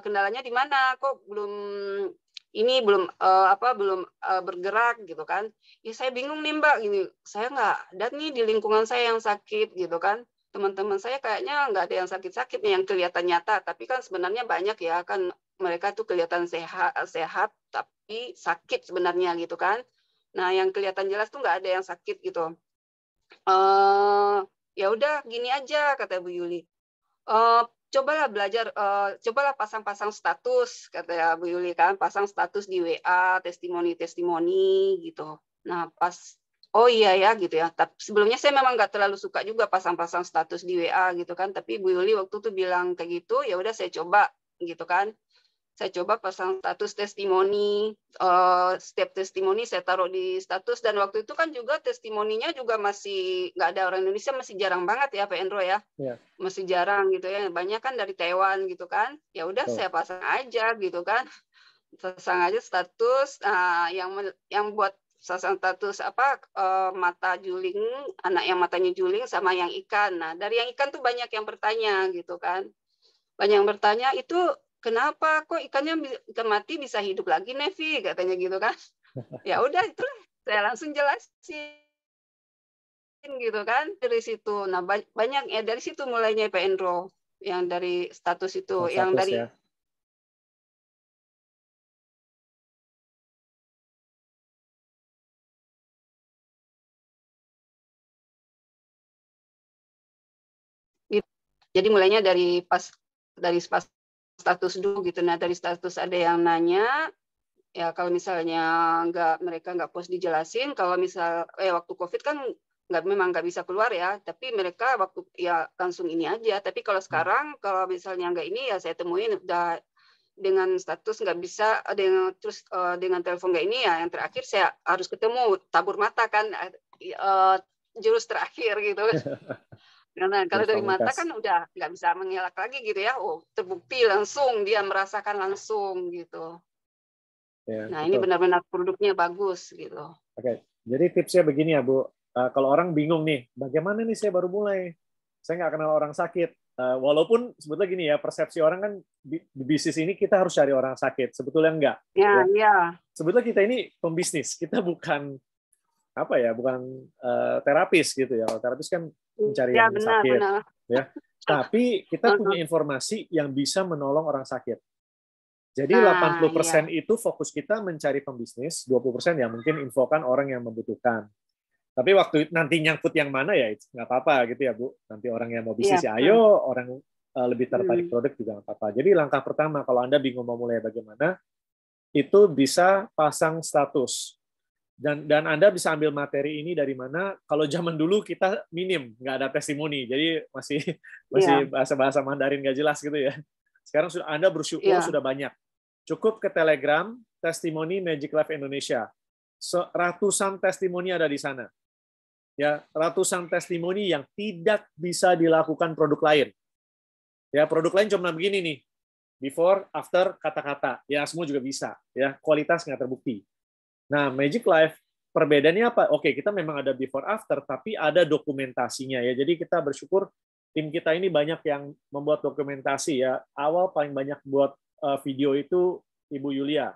kendalanya di mana, kok belum bergerak gitu kan. Ya saya bingung nih Mbak, gini, saya nggak ada nih di lingkungan saya yang sakit gitu kan, teman-teman saya kayaknya nggak ada yang sakit-sakit nih yang kelihatan nyata, tapi kan sebenarnya banyak ya kan, mereka tuh kelihatan sehat tapi sakit sebenarnya gitu kan. Nah yang kelihatan jelas tuh nggak ada yang sakit gitu. Ya udah gini aja kata Bu Yuli, cobalah belajar, cobalah pasang-pasang status, kata Bu Yuli kan, pasang status di WA, testimoni-testimoni gitu. Nah pas, oh iya ya gitu ya. Tapi sebelumnya saya memang nggak terlalu suka juga pasang-pasang status di WA gitu kan. Tapi Bu Yuli waktu itu bilang kayak gitu, ya udah saya coba gitu kan. Saya coba pasang status testimoni, setiap testimoni saya taruh di status, dan waktu itu kan juga testimoninya juga masih nggak ada orang Indonesia, masih jarang banget ya Pak Endro ya, masih jarang gitu ya, banyak kan dari Taiwan gitu kan, ya udah saya pasang aja gitu kan, pasang aja status. Nah, yang buat pasang status apa, mata juling, anak yang matanya juling sama yang ikan. Nah dari yang ikan tuh banyak yang bertanya gitu kan, banyak yang bertanya itu, kenapa kok ikan mati bisa hidup lagi, Nevi, katanya gitu kan. Ya udah itu saya langsung jelasin gitu kan dari situ. Nah banyak ya dari situ mulainya Pak Endro, yang dari status itu, yang dari ya. Jadi mulainya dari pas status dulu gitu. Nah dari status ada yang nanya, ya kalau misalnya mereka nggak post dijelasin, kalau misal waktu COVID kan memang nggak bisa keluar ya, tapi mereka waktu ya langsung ini aja. Tapi kalau sekarang kalau misalnya nggak ini ya saya temuin udah dengan status nggak bisa, dengan telepon nggak ini ya, yang terakhir saya harus ketemu tabur mata kan, jurus terakhir gitu. Karena kalau dari mata kan udah nggak bisa mengelak lagi gitu ya, terbukti langsung dia merasakan langsung gitu. Ya, nah betul. Ini benar-benar produknya bagus gitu. Oke, jadi tipsnya begini ya Bu, kalau orang bingung nih, bagaimana nih saya baru mulai, saya nggak kenal orang sakit. Walaupun sebetulnya gini ya, persepsi orang kan di bisnis ini kita harus cari orang sakit, sebetulnya enggak. Ya. Sebetulnya kita ini pembisnis, kita bukan bukan terapis gitu ya. Terapis kan mencari yang sakit, ya. Tapi kita punya informasi yang bisa menolong orang sakit. Jadi 80% itu fokus kita mencari pembisnis, 20% ya mungkin infokan orang yang membutuhkan. Tapi waktu nanti nyangkut yang mana ya nggak apa-apa gitu ya Bu. Nanti orang yang mau bisnis ya ayo, orang lebih tertarik produk juga nggak apa-apa. Jadi langkah pertama kalau Anda bingung mau mulai bagaimana, itu bisa pasang status. Dan Anda bisa ambil materi ini dari mana? Kalau zaman dulu kita minim, nggak ada testimoni, jadi masih bahasa-bahasa Mandarin nggak jelas gitu ya. Sekarang Anda bersyukur sudah banyak. Cukup ke Telegram, testimoni Magic Life Indonesia. Ratusan testimoni ada di sana. Ya, ratusan testimoni yang tidak bisa dilakukan produk lain. Ya, produk lain cuma begini nih. Before, after, kata-kata. Ya, semua juga bisa. Ya, kualitas nggak terbukti. Nah, Magic Life perbedaannya apa? Oke, kita memang ada before after, tapi ada dokumentasinya ya. Jadi kita bersyukur tim kita ini banyak yang membuat dokumentasi ya. Awal paling banyak buat video itu Ibu Yulia.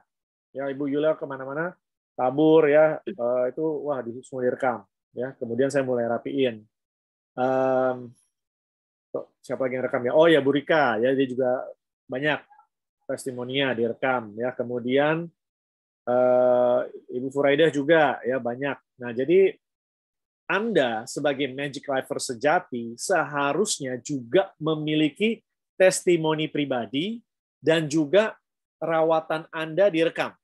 Ya, Ibu Yulia kemana-mana tabur ya. Itu wah semua direkam. Ya, kemudian saya mulai rapiin. Siapa lagi yang rekam ya? Oh ya Bu Rika ya, dia juga banyak testimoninya direkam ya. Kemudian Ibu Furaidah juga ya banyak. Nah, jadi Anda sebagai Magic Lifer sejati seharusnya juga memiliki testimoni pribadi dan juga rawatan Anda direkam.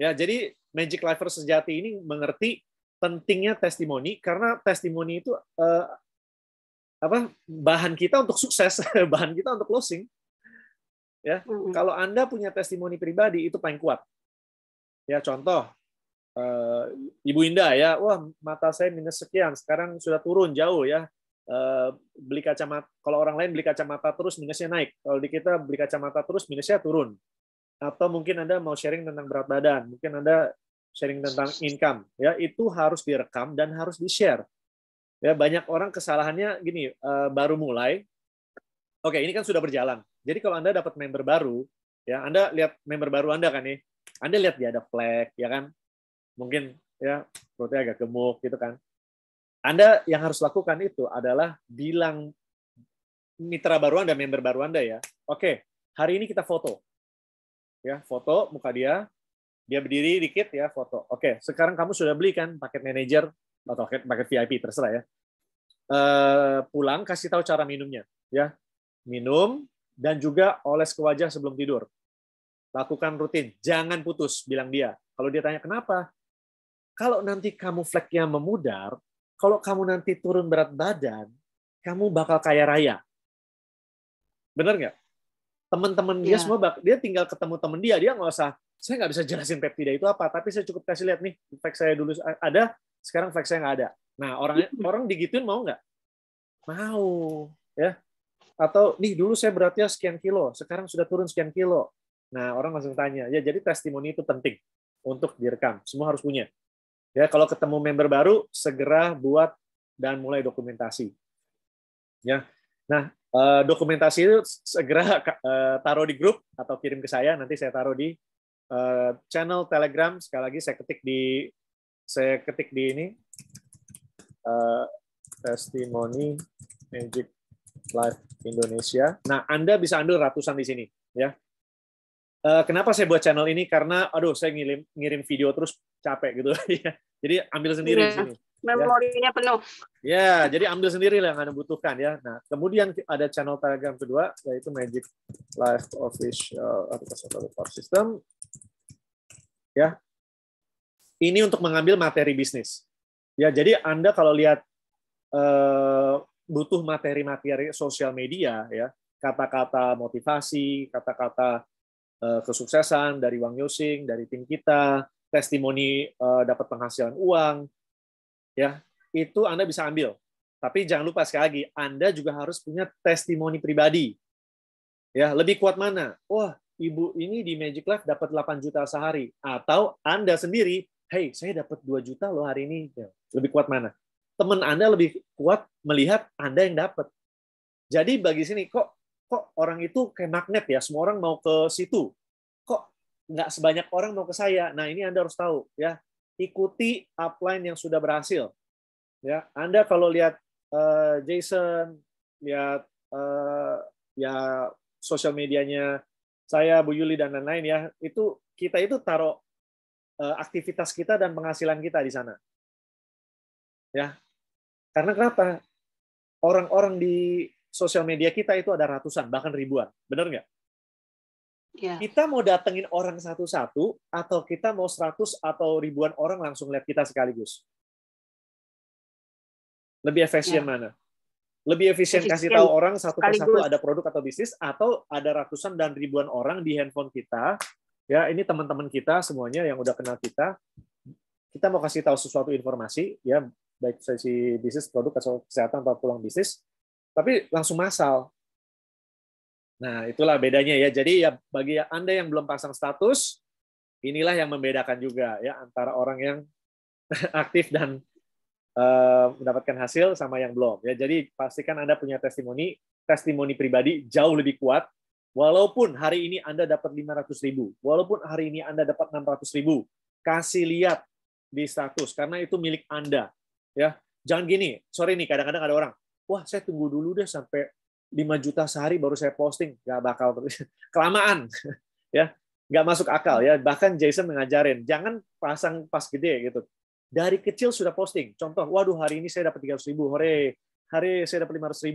Ya, jadi Magic Lifer sejati ini mengerti pentingnya testimoni karena testimoni itu bahan kita untuk sukses, bahan kita untuk closing. Ya, kalau Anda punya testimoni pribadi itu paling kuat. Ya, contoh, Ibu Indah ya, wah mata saya minus sekian, sekarang sudah turun jauh ya. Beli kacamata, kalau orang lain beli kacamata terus minusnya naik, kalau di kita beli kacamata terus minusnya turun. Atau mungkin Anda mau sharing tentang berat badan, mungkin Anda sharing tentang income, ya itu harus direkam dan harus di-share. Ya banyak orang kesalahannya gini, baru mulai, oke ini kan sudah berjalan. Jadi kalau Anda dapat member baru, ya Anda lihat member baru Anda kan nih. Anda lihat dia ada flag, ya kan? Mungkin ya perutnya agak gemuk gitu kan. Anda yang harus lakukan itu adalah bilang mitra baru Anda, member baru Anda ya. Oke, hari ini kita foto. Ya, foto muka dia berdiri dikit ya, foto. Oke, sekarang kamu sudah beli kan paket manager atau paket VIP terserah ya. Pulang kasih tahu cara minumnya, ya. minum, dan juga oles ke wajah sebelum tidur. Lakukan rutin, jangan putus, bilang dia. Kalau dia tanya kenapa? Kalau nanti kamu fleknya memudar, kalau kamu nanti turun berat badan, kamu bakal kaya raya. Bener nggak? Teman-teman dia semua, dia tinggal ketemu teman dia nggak usah, saya nggak bisa jelasin peptida itu apa, tapi saya cukup kasih lihat nih, flek saya dulu ada, sekarang flek saya nggak ada. Nah, orang digituin mau nggak? Mau, ya. Atau nih dulu saya beratnya sekian kilo, sekarang sudah turun sekian kilo. Nah, orang langsung tanya. Ya, jadi testimoni itu penting untuk direkam. Semua harus punya. Ya, kalau ketemu member baru, segera buat dan mulai dokumentasi. Ya. Nah, dokumentasi itu segera taruh di grup atau kirim ke saya, nanti saya taruh di channel Telegram. Sekali lagi saya ketik di ini testimoni Magic Life Indonesia. Nah, Anda bisa ambil ratusan di sini, ya. Kenapa saya buat channel ini? Karena, saya ngirim video terus capek gitu. Jadi ambil sendiri di sini. Memorinya penuh. Ya, jadi ambil sendiri lah yang Anda butuhkan ya. Nah, kemudian ada channel Telegram kedua, yaitu Magic Life Official System. Ya, ini untuk mengambil materi bisnis. Ya, jadi Anda kalau lihat butuh materi-materi sosial media, ya, kata-kata motivasi, kata-kata kesuksesan dari Wang Yosing, dari tim kita, testimoni dapat penghasilan uang, ya, itu Anda bisa ambil. Tapi jangan lupa sekali lagi, Anda juga harus punya testimoni pribadi. Ya, lebih kuat mana? Wah, ibu ini di Magic Life dapat 8 juta sehari. Atau Anda sendiri, hey, saya dapat 2 juta loh hari ini. Ya, lebih kuat mana? Teman Anda lebih kuat melihat Anda yang dapat. Jadi bagi sini, kok orang itu kayak magnet ya, semua orang mau ke situ. Kok nggak sebanyak orang mau ke saya? Nah, ini Anda harus tahu ya. Ikuti upline yang sudah berhasil. Ya, Anda kalau lihat Jason, lihat ya sosial medianya saya, Bu Yuli dan lain-lain ya, itu kita itu taruh aktivitas kita dan penghasilan kita di sana. Ya. Karena kenapa? Orang-orang di sosial media kita itu ada ratusan, bahkan ribuan. Benar nggak? Ya. Kita mau datengin orang satu-satu, atau kita mau 100 atau ribuan orang langsung lihat kita sekaligus? Lebih efisien mana? Lebih efisien kasih tahu orang satu persatu ada produk atau bisnis, atau ada ratusan dan ribuan orang di handphone kita, ya ini teman-teman kita semuanya yang udah kenal kita mau kasih tahu sesuatu informasi, ya baik sesi bisnis, produk, atau kesehatan, atau peluang bisnis, tapi langsung massal. Nah, itulah bedanya ya. Jadi ya bagi Anda yang belum pasang status, inilah yang membedakan juga ya antara orang yang aktif dan mendapatkan hasil sama yang belum. Ya, jadi pastikan Anda punya testimoni pribadi jauh lebih kuat. Walaupun hari ini Anda dapat 500.000, walaupun hari ini Anda dapat 600.000, kasih lihat di status karena itu milik Anda. Ya, jangan gini. Sorry nih, kadang-kadang ada orang, wah saya tunggu dulu deh sampai 5 juta sehari baru saya posting. Nggak bakal terus. Kelamaan. Ya, nggak masuk akal ya. Bahkan Jason mengajarin, jangan pasang pas gede gitu. Dari kecil sudah posting. Contoh, waduh hari ini saya dapat 300.000, hore. Hari saya dapat 500.000,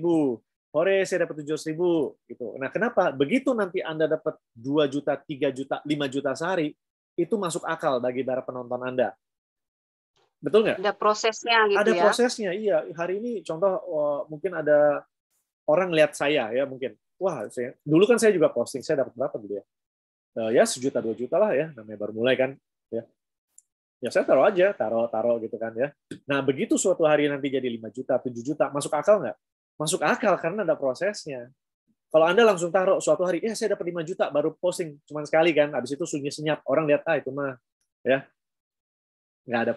hore saya dapat 700.000 gitu. Nah, kenapa? Begitu nanti Anda dapat 2 juta, 3 juta, 5 juta sehari, itu masuk akal bagi para penonton Anda. Betul nggak? Ada prosesnya gitu ada ya. Ada prosesnya, iya. Hari ini contoh mungkin ada orang lihat saya ya mungkin. Wah, dulu kan saya juga posting, saya dapat berapa dulu ya? Ya 1 juta 2 juta lah ya, namanya baru mulai kan ya. Ya saya taruh aja, taruh gitu kan ya. Nah, begitu suatu hari nanti jadi 5 juta, 7 juta, masuk akal nggak? Masuk akal karena ada prosesnya. Kalau Anda langsung taruh suatu hari, saya dapat 5 juta baru posting cuma sekali kan, habis itu sunyi senyap, orang lihat itu mah ya nggak ada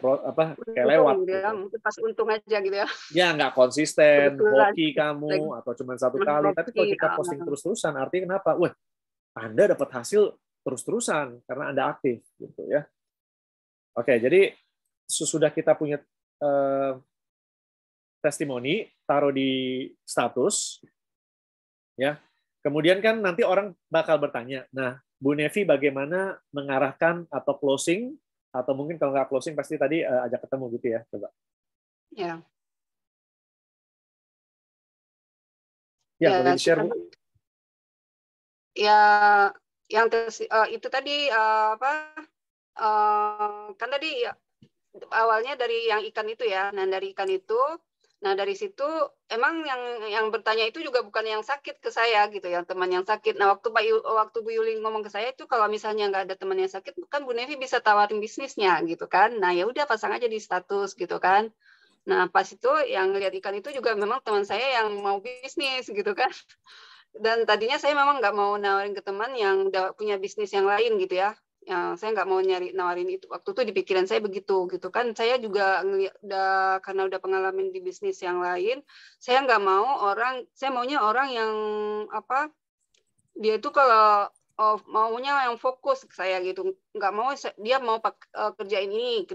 kayak lewat gitu. Pas untung aja gitu ya. Ya nggak konsisten, hoki kamu atau cuma satu kali. Tapi kalau kita posting terus-terusan, artinya kenapa? Wah, Anda dapat hasil terus-terusan karena Anda aktif gitu ya. Oke, jadi sesudah kita punya testimoni, taruh di status, ya. Kemudian kan nanti orang bakal bertanya, nah Bu Nevi bagaimana mengarahkan atau closing? Atau mungkin kalau nggak closing pasti tadi ajak ketemu gitu ya, coba. Ya. Ya, boleh di-share, Bu. ya yang itu tadi kan tadi ya, awalnya dari yang ikan itu ya. Nah, dari ikan itu, nah dari situ emang yang bertanya itu juga bukan yang sakit ke saya gitu, yang teman yang sakit. Nah, waktu Bu Yuli ngomong ke saya itu kalau misalnya nggak ada teman yang sakit, kan Bu Nevi bisa tawarin bisnisnya gitu kan. Nah, ya udah pasang aja di status gitu kan. Nah, pas itu yang lihat ikan itu juga memang teman saya yang mau bisnis gitu kan. Dan tadinya saya memang nggak mau nawarin ke teman yang udah punya bisnis yang lain gitu ya. Saya nggak mau nawarin itu. Waktu itu di pikiran saya begitu gitu kan. Saya juga karena udah pengalaman di bisnis yang lain, saya nggak mau saya maunya orang yang dia itu kalau maunya yang fokus ke saya gitu. Nggak mau dia mau kerjain ini.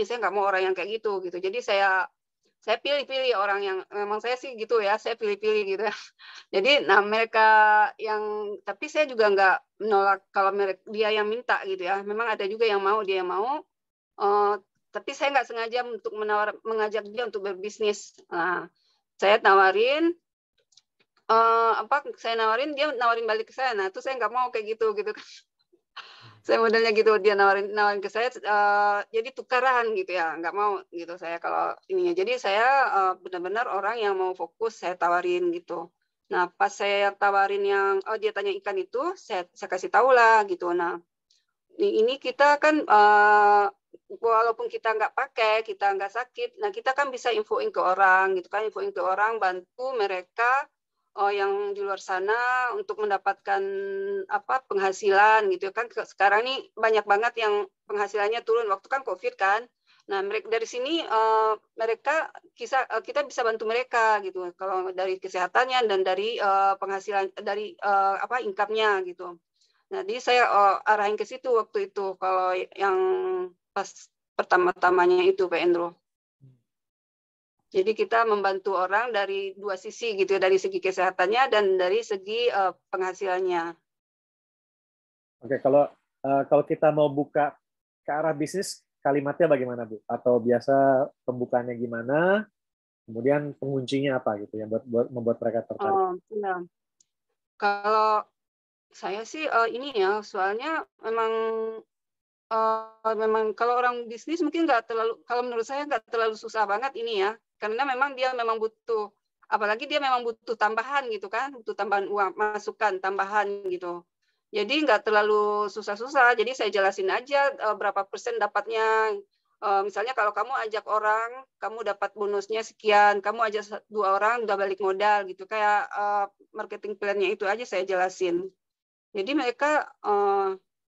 Saya nggak mau orang yang kayak gitu. Jadi saya pilih-pilih orang yang memang saya sih gitu ya. Saya pilih-pilih gitu ya. Jadi, nah mereka tapi saya juga nggak menolak kalau dia yang minta gitu ya. Memang ada juga yang mau, dia yang mau. Tapi saya nggak sengaja untuk mengajak dia untuk berbisnis. Nah, saya nawarin, dia nawarin balik ke saya. Nah, itu saya nggak mau kayak gitu kan. Saya modelnya gitu, dia nawarin ke saya, jadi tukaran gitu ya, nggak mau gitu saya kalau ininya. Jadi saya benar-benar orang yang mau fokus, saya tawarin gitu. Nah, pas saya tawarin dia tanya ikan itu, saya kasih tahu lah gitu. Nah, ini kita kan walaupun kita nggak pakai, kita nggak sakit, nah kita kan bisa infoin ke orang gitu kan, infoin ke orang, bantu mereka yang di luar sana untuk mendapatkan penghasilan gitu kan. Sekarang ini banyak banget yang penghasilannya turun, waktu kan COVID kan. Nah, dari sini kita bisa bantu mereka gitu, kalau dari kesehatannya dan dari penghasilan, dari income-nya gitu. Nah, jadi saya arahin ke situ waktu itu kalau yang pas pertama-tamanya itu Pak Endro. Jadi kita membantu orang dari dua sisi gitu, dari segi kesehatannya dan dari segi penghasilannya. Oke, kalau kita mau buka ke arah bisnis, kalimatnya bagaimana Bu? Atau biasa pembukaannya gimana? Kemudian penguncinya apa gitu yang membuat mereka tertarik? Ya. Kalau saya sih ini ya, soalnya memang kalau orang bisnis mungkin nggak terlalu, kalau menurut saya nggak terlalu susah banget ini ya, karena memang dia memang butuh, apalagi dia memang butuh tambahan gitu kan, butuh tambahan uang, masukan tambahan gitu. Jadi nggak terlalu susah-susah, jadi saya jelasin aja berapa persen dapatnya. Misalnya kalau kamu ajak orang, kamu dapat bonusnya sekian, kamu ajak 2 orang udah balik modal gitu, kayak marketing plan-nya itu aja saya jelasin. Jadi mereka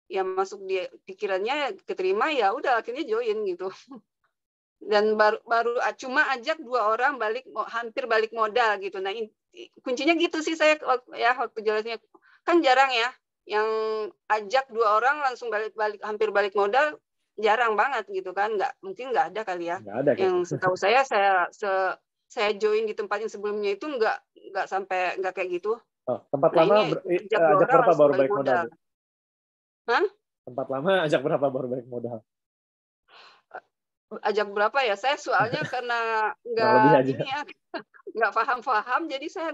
ya masuk di pikirannya, keterima, ya udah akhirnya join gitu. Dan baru cuma ajak 2 orang hampir balik modal gitu. Nah, kuncinya gitu sih saya ya waktu jelasnya. Kan jarang ya yang ajak 2 orang langsung hampir balik modal, jarang banget gitu kan. Mungkin nggak ada kali ya. Nggak ada, yang setahu saya join di tempat yang sebelumnya itu nggak sampai, nggak kayak gitu. Tempat lama ajak berapa baru balik modal? Hah? Tempat lama ajak berapa baru balik modal? Ajak berapa ya? Saya soalnya karena nggak paham-paham, jadi saya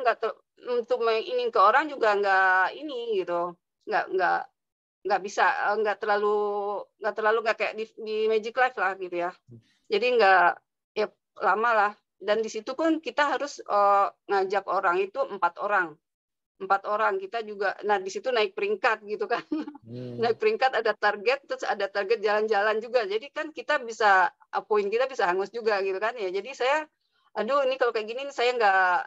untuk mainin ke orang juga nggak ini gitu, nggak bisa, nggak terlalu kayak di Magic Life lah gitu ya. Jadi nggak ya lama lah. Dan di situ pun kita harus ngajak orang itu 4 orang kita juga. Nah, di situ naik peringkat gitu kan. Naik peringkat, ada target, terus ada target jalan-jalan juga. Jadi kan kita bisa, poin kita bisa hangus juga gitu kan ya. Jadi saya, aduh ini kalau kayak gini saya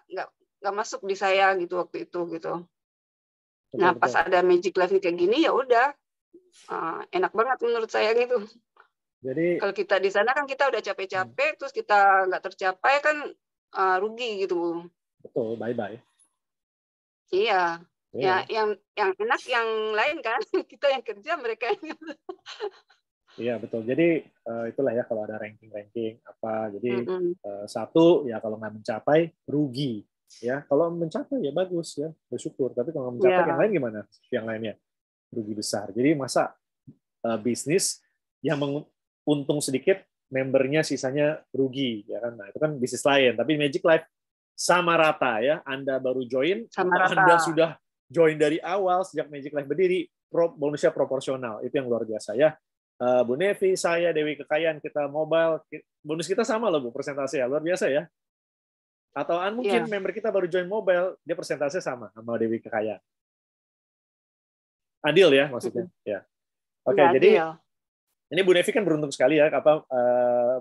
nggak masuk di saya gitu waktu itu gitu. Nah, pas ada Magic Life kayak gini ya udah enak banget menurut saya gitu. Jadi kalau kita di sana kan kita udah capek-capek, terus kita nggak tercapai kan rugi gitu. Betul, bye-bye. Iya, ya yang enak yang lain kan, kita yang kerja, mereka yang. Iya betul. Jadi itulah ya kalau ada ranking apa. Jadi satu ya kalau nggak mencapai rugi ya. Kalau mencapai ya bagus ya, bersyukur. Tapi kalau nggak mencapai yang lain gimana? Yang lainnya rugi besar. Jadi masa bisnis yang untung sedikit, membernya sisanya rugi ya kan? Nah itu kan bisnis lain. Tapi Magic Life sama rata ya. Anda baru join, sama rata. Anda sudah join dari awal sejak Magic Life berdiri, bonusnya proporsional. Itu yang luar biasa ya. Bu Nevi, saya, Dewi Kekayaan, kita mobile, bonus kita sama loh Bu, persentase ya, luar biasa ya. Atau mungkin member kita baru join mobile, dia persentase sama Dewi Kekayaan. Adil ya maksudnya. Ya. Oke, jadi ini Bu Nevi kan beruntung sekali ya,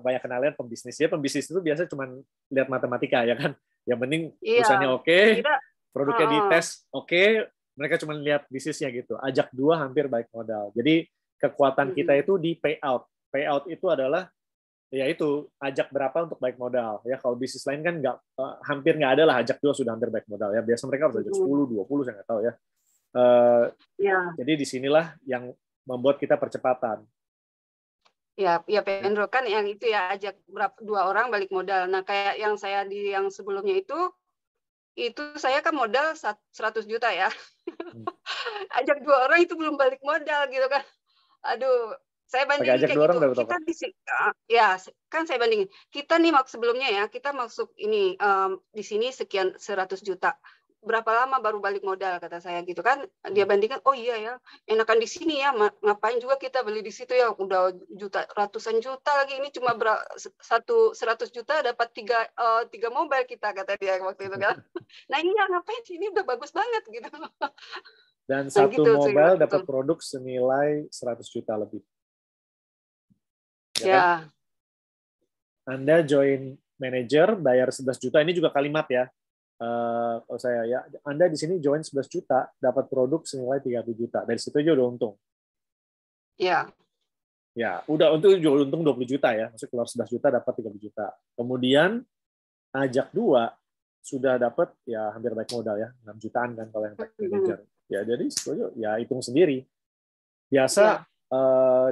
banyak kenalnya pembisnis. Ya, pembisnis itu biasa cuma lihat matematika ya kan. Yang penting usahanya oke, produknya dites oke, mereka cuma lihat bisnisnya gitu. Ajak 2 hampir baik modal. Jadi kekuatan kita itu di payout. Payout itu adalah yaitu ajak berapa untuk baik modal. Ya kalau bisnis lain kan hampir nggak ada lah ajak 2 sudah hampir baik modal ya. Biasa mereka harus ajak 10, 20 saya nggak tahu ya. Jadi disinilah yang membuat kita percepatan. Ya Pak Endro kan yang itu ya ajak 2 orang balik modal. Nah kayak yang saya di yang sebelumnya itu saya kan modal 100 juta ya. Ajak 2 orang itu belum balik modal gitu kan. Aduh, saya bandingin kayak gitu. Kita ya kan saya bandingin. Kita nih sebelumnya ya kita masuk ini di sini sekian 100 juta. Berapa lama baru balik modal kata saya gitu kan. Dia bandingkan, oh iya ya enakan di sini ya, ngapain juga kita beli di situ ya, udah ratusan juta lagi, ini cuma 100 juta dapat 3 mobile kita kata dia waktu itu kan. Nah iya ngapain sini udah bagus banget gitu. Dan satu gitu, mobile dapat produk senilai 100 juta lebih. Ya. Anda join manager bayar 11 juta, ini juga kalimat ya. Kalau saya ya, Anda di sini join 11 juta, dapat produk senilai 30 juta. Dari situ aja udah untung. Iya. Ya, udah untung 20 juta ya. Maksudnya keluar 11 juta dapat 30 juta. Kemudian ajak 2 sudah dapat ya hampir baik modal ya, 6 jutaan kan kalau yang tech manager. Ya, jadi ya hitung sendiri. Biasa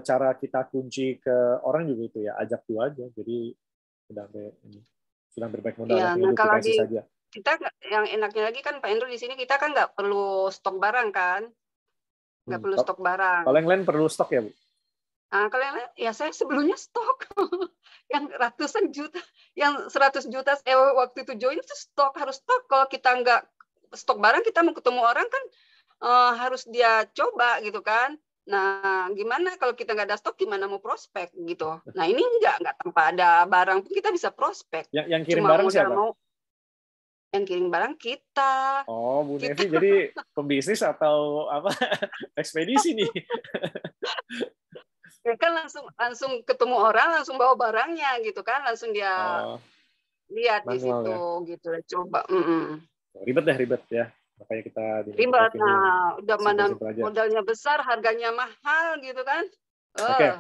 cara kita kunci ke orang juga itu ya, ajak 2 aja. Jadi sudah berbaik modal ya, nah, kalau saja. Kita yang enaknya lagi kan Pak Endro di sini kita kan nggak perlu stok barang kan, nggak perlu stok barang. Kalau yang lain perlu stok ya Bu? Kalau yang lain ya saya sebelumnya stok yang ratusan juta, yang 100 juta waktu itu join itu harus stok. Kalau kita nggak stok barang, kita mau ketemu orang kan harus dia coba gitu kan. Nah gimana kalau kita nggak ada stok, gimana mau prospek gitu. Nah ini nggak tanpa ada barang pun kita bisa prospek. Yang kirim barang siapa? Yang kirim barang kita. Oh, Bu Nevi jadi pembisnis atau apa? Ekspedisi nih. Ya kan langsung ketemu orang, langsung bawa barangnya gitu kan, langsung dia lihat di situ ya? Gitu, coba. Ribet ya. Makanya kita ribet. Nah, udah mana modalnya besar, harganya mahal gitu kan. Oke.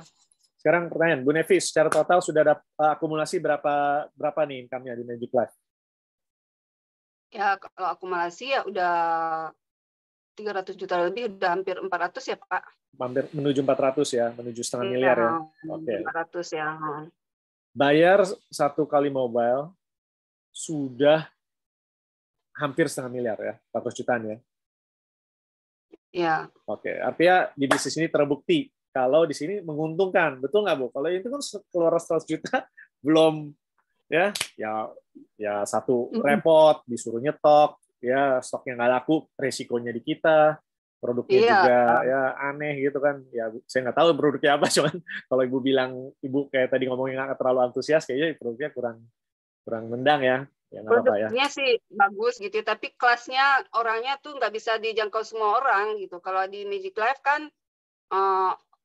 Sekarang pertanyaan, Bu Nevi, secara total sudah ada akumulasi berapa nih income-nya di Magic Life? Ya kalau akumulasi ya udah 300 juta lebih, udah hampir 400 ya Pak. Hampir menuju 400 ya, menuju setengah miliar ya. Oke. 400 ya. Bayar 1 kali mobile sudah hampir setengah miliar ya, 400 jutaan ya. Ya. Oke, artinya di bisnis ini terbukti kalau di sini menguntungkan, betul nggak Bu? Kalau itu kan keluar 100 juta belum ya satu repot, disuruh nyetok, ya stoknya nggak laku, resikonya di kita, produknya juga ya aneh gitu kan. Ya saya nggak tahu produknya apa, cuman kalau Ibu bilang Ibu kayak tadi ngomongnya nggak terlalu antusias, kayaknya produknya kurang nendang ya. Ya produknya sih bagus gitu, tapi kelasnya orangnya tuh nggak bisa dijangkau semua orang gitu. Kalau di Magic Life kan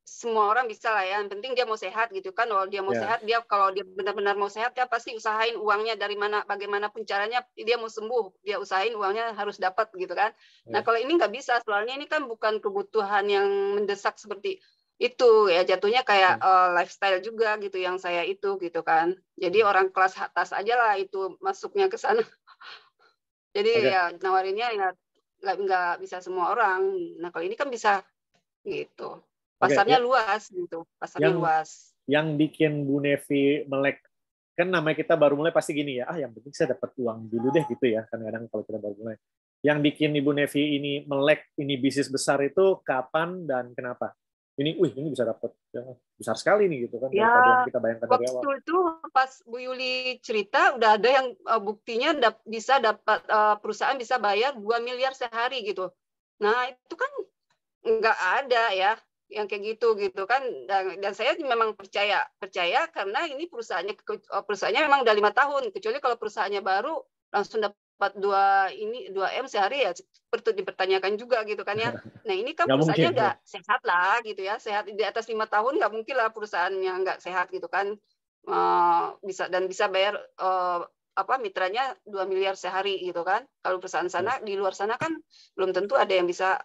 semua orang bisa lah ya, yang penting dia mau sehat gitu kan. Kalau dia mau sehat, kalau dia benar-benar mau sehat, dia pasti usahain uangnya dari mana, bagaimanapun caranya dia mau sembuh, dia usahain uangnya harus dapat gitu kan. Nah kalau ini nggak bisa, soalnya ini kan bukan kebutuhan yang mendesak seperti itu ya, jatuhnya kayak lifestyle juga gitu yang saya itu gitu kan. Jadi orang kelas atas aja lah itu masuknya ke sana. Jadi ya nawarinnya ya nggak bisa semua orang. Nah kalau ini kan bisa gitu. Pasarnya luas gitu, pasarnya luas. Yang bikin Bu Nevi melek, kan namanya kita baru mulai pasti gini ya, yang penting saya dapat uang dulu deh gitu ya, kadang-kadang kalau kita baru mulai. Yang bikin Ibu Nevi ini melek, ini bisnis besar itu kapan dan kenapa? Ini bisa dapat ya, besar sekali nih gitu kan, daripada yang kita bayangkan dari awal. Waktu itu pas Bu Yuli cerita, udah ada yang buktinya bisa dapat perusahaan bisa bayar 2 miliar sehari gitu. Nah, itu kan nggak ada ya yang kayak gitu kan, dan saya memang percaya karena ini perusahaannya memang udah 5 tahun, kecuali kalau perusahaannya baru langsung dapat 2M sehari ya seperti dipertanyakan juga gitu kan ya. Nah ini kan Nggak perusahaannya mungkin. udah sehat lah gitu ya, sehat di atas 5 tahun nggak mungkin lah perusahaannya nggak sehat gitu kan. Bisa bayar mitranya 2 miliar sehari gitu kan. Kalau perusahaan sana di luar sana kan belum tentu ada yang bisa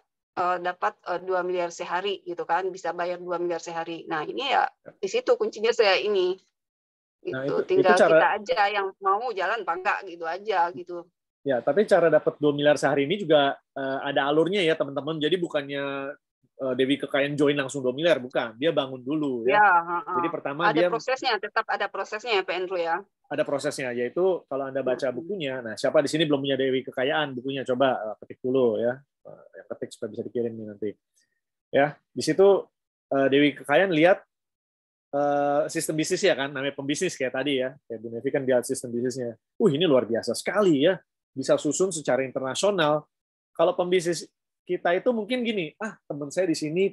dapat 2 miliar sehari gitu kan, bisa bayar 2 miliar sehari. Nah ini ya di situ kuncinya saya ini gitu. Nah, Tinggal itu cara, kita aja yang mau jalan apa enggak gitu aja gitu. ya, tapi cara dapat 2 miliar sehari ini juga ada alurnya ya teman-teman. Jadi bukannya Dewi Kekayaan join langsung 2 miliar, bukan. Dia bangun dulu ya. Jadi pertama ada prosesnya, tetap ada prosesnya ya Pak Andrew ya. Ada prosesnya, yaitu kalau Anda baca bukunya, nah siapa di sini belum punya Dewi Kekayaan bukunya, coba ketik dulu ya. Yang ketik supaya bisa dikirim nih nanti. Ya, di situ Dewi Kekayaan lihat sistem bisnis ya kan, namanya pembisnis kayak tadi ya. Kayak Bu Nevi kan lihat sistem bisnisnya. Ini luar biasa sekali ya. Bisa susun secara internasional. Kalau pembisnis kita itu mungkin gini, teman saya di sini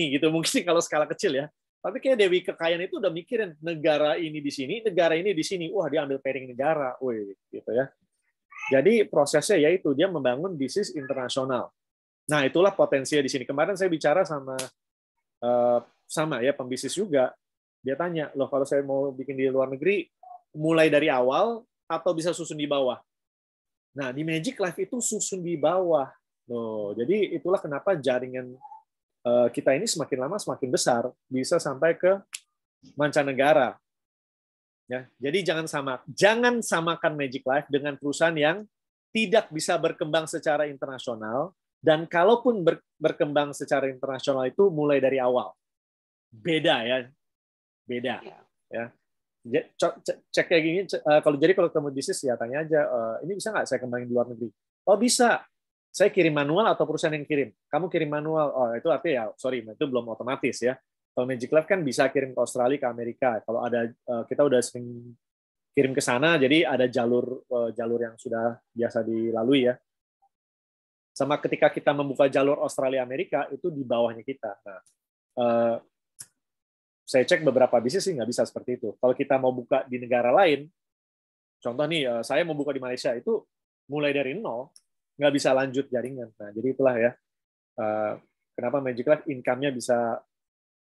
gitu. Mungkin kalau skala kecil ya. Tapi kayak Dewi Kekayaan itu udah mikirin negara ini di sini, negara ini di sini. Wah, dia ambil pairing negara. Gitu ya. Jadi prosesnya yaitu dia membangun bisnis internasional. Nah, itulah potensinya di sini. Kemarin saya bicara sama ya pembisnis juga. Dia tanya, loh kalau saya mau bikin di luar negeri, mulai dari awal atau bisa susun di bawah? Nah, di Magic Life itu susun di bawah. Jadi itulah kenapa jaringan kita ini semakin lama semakin besar, bisa sampai ke mancanegara. Ya, jadi jangan samakan Magic Life dengan perusahaan yang tidak bisa berkembang secara internasional, dan kalaupun berkembang secara internasional itu mulai dari awal. Beda ya. Beda. Ya. Cek kayak gini, kalau ketemu bisnis ya tanya aja, ini bisa nggak saya kembangin di luar negeri? Oh bisa, saya kirim manual atau perusahaan yang kirim? Kamu kirim manual, itu artinya itu belum otomatis ya. Kalau Magic Life kan bisa kirim ke Australia, ke Amerika. Kalau ada kita udah sering kirim ke sana, jadi ada jalur yang sudah biasa dilalui ya. Sama ketika kita membuka jalur Australia Amerika itu di bawahnya kita. Nah, saya cek beberapa bisnis sih nggak bisa seperti itu. Kalau kita mau buka di negara lain, contoh nih, saya mau buka di Malaysia, itu mulai dari nol, nggak bisa lanjut jaringan. Nah, jadi itulah ya, kenapa Magic Life income-nya bisa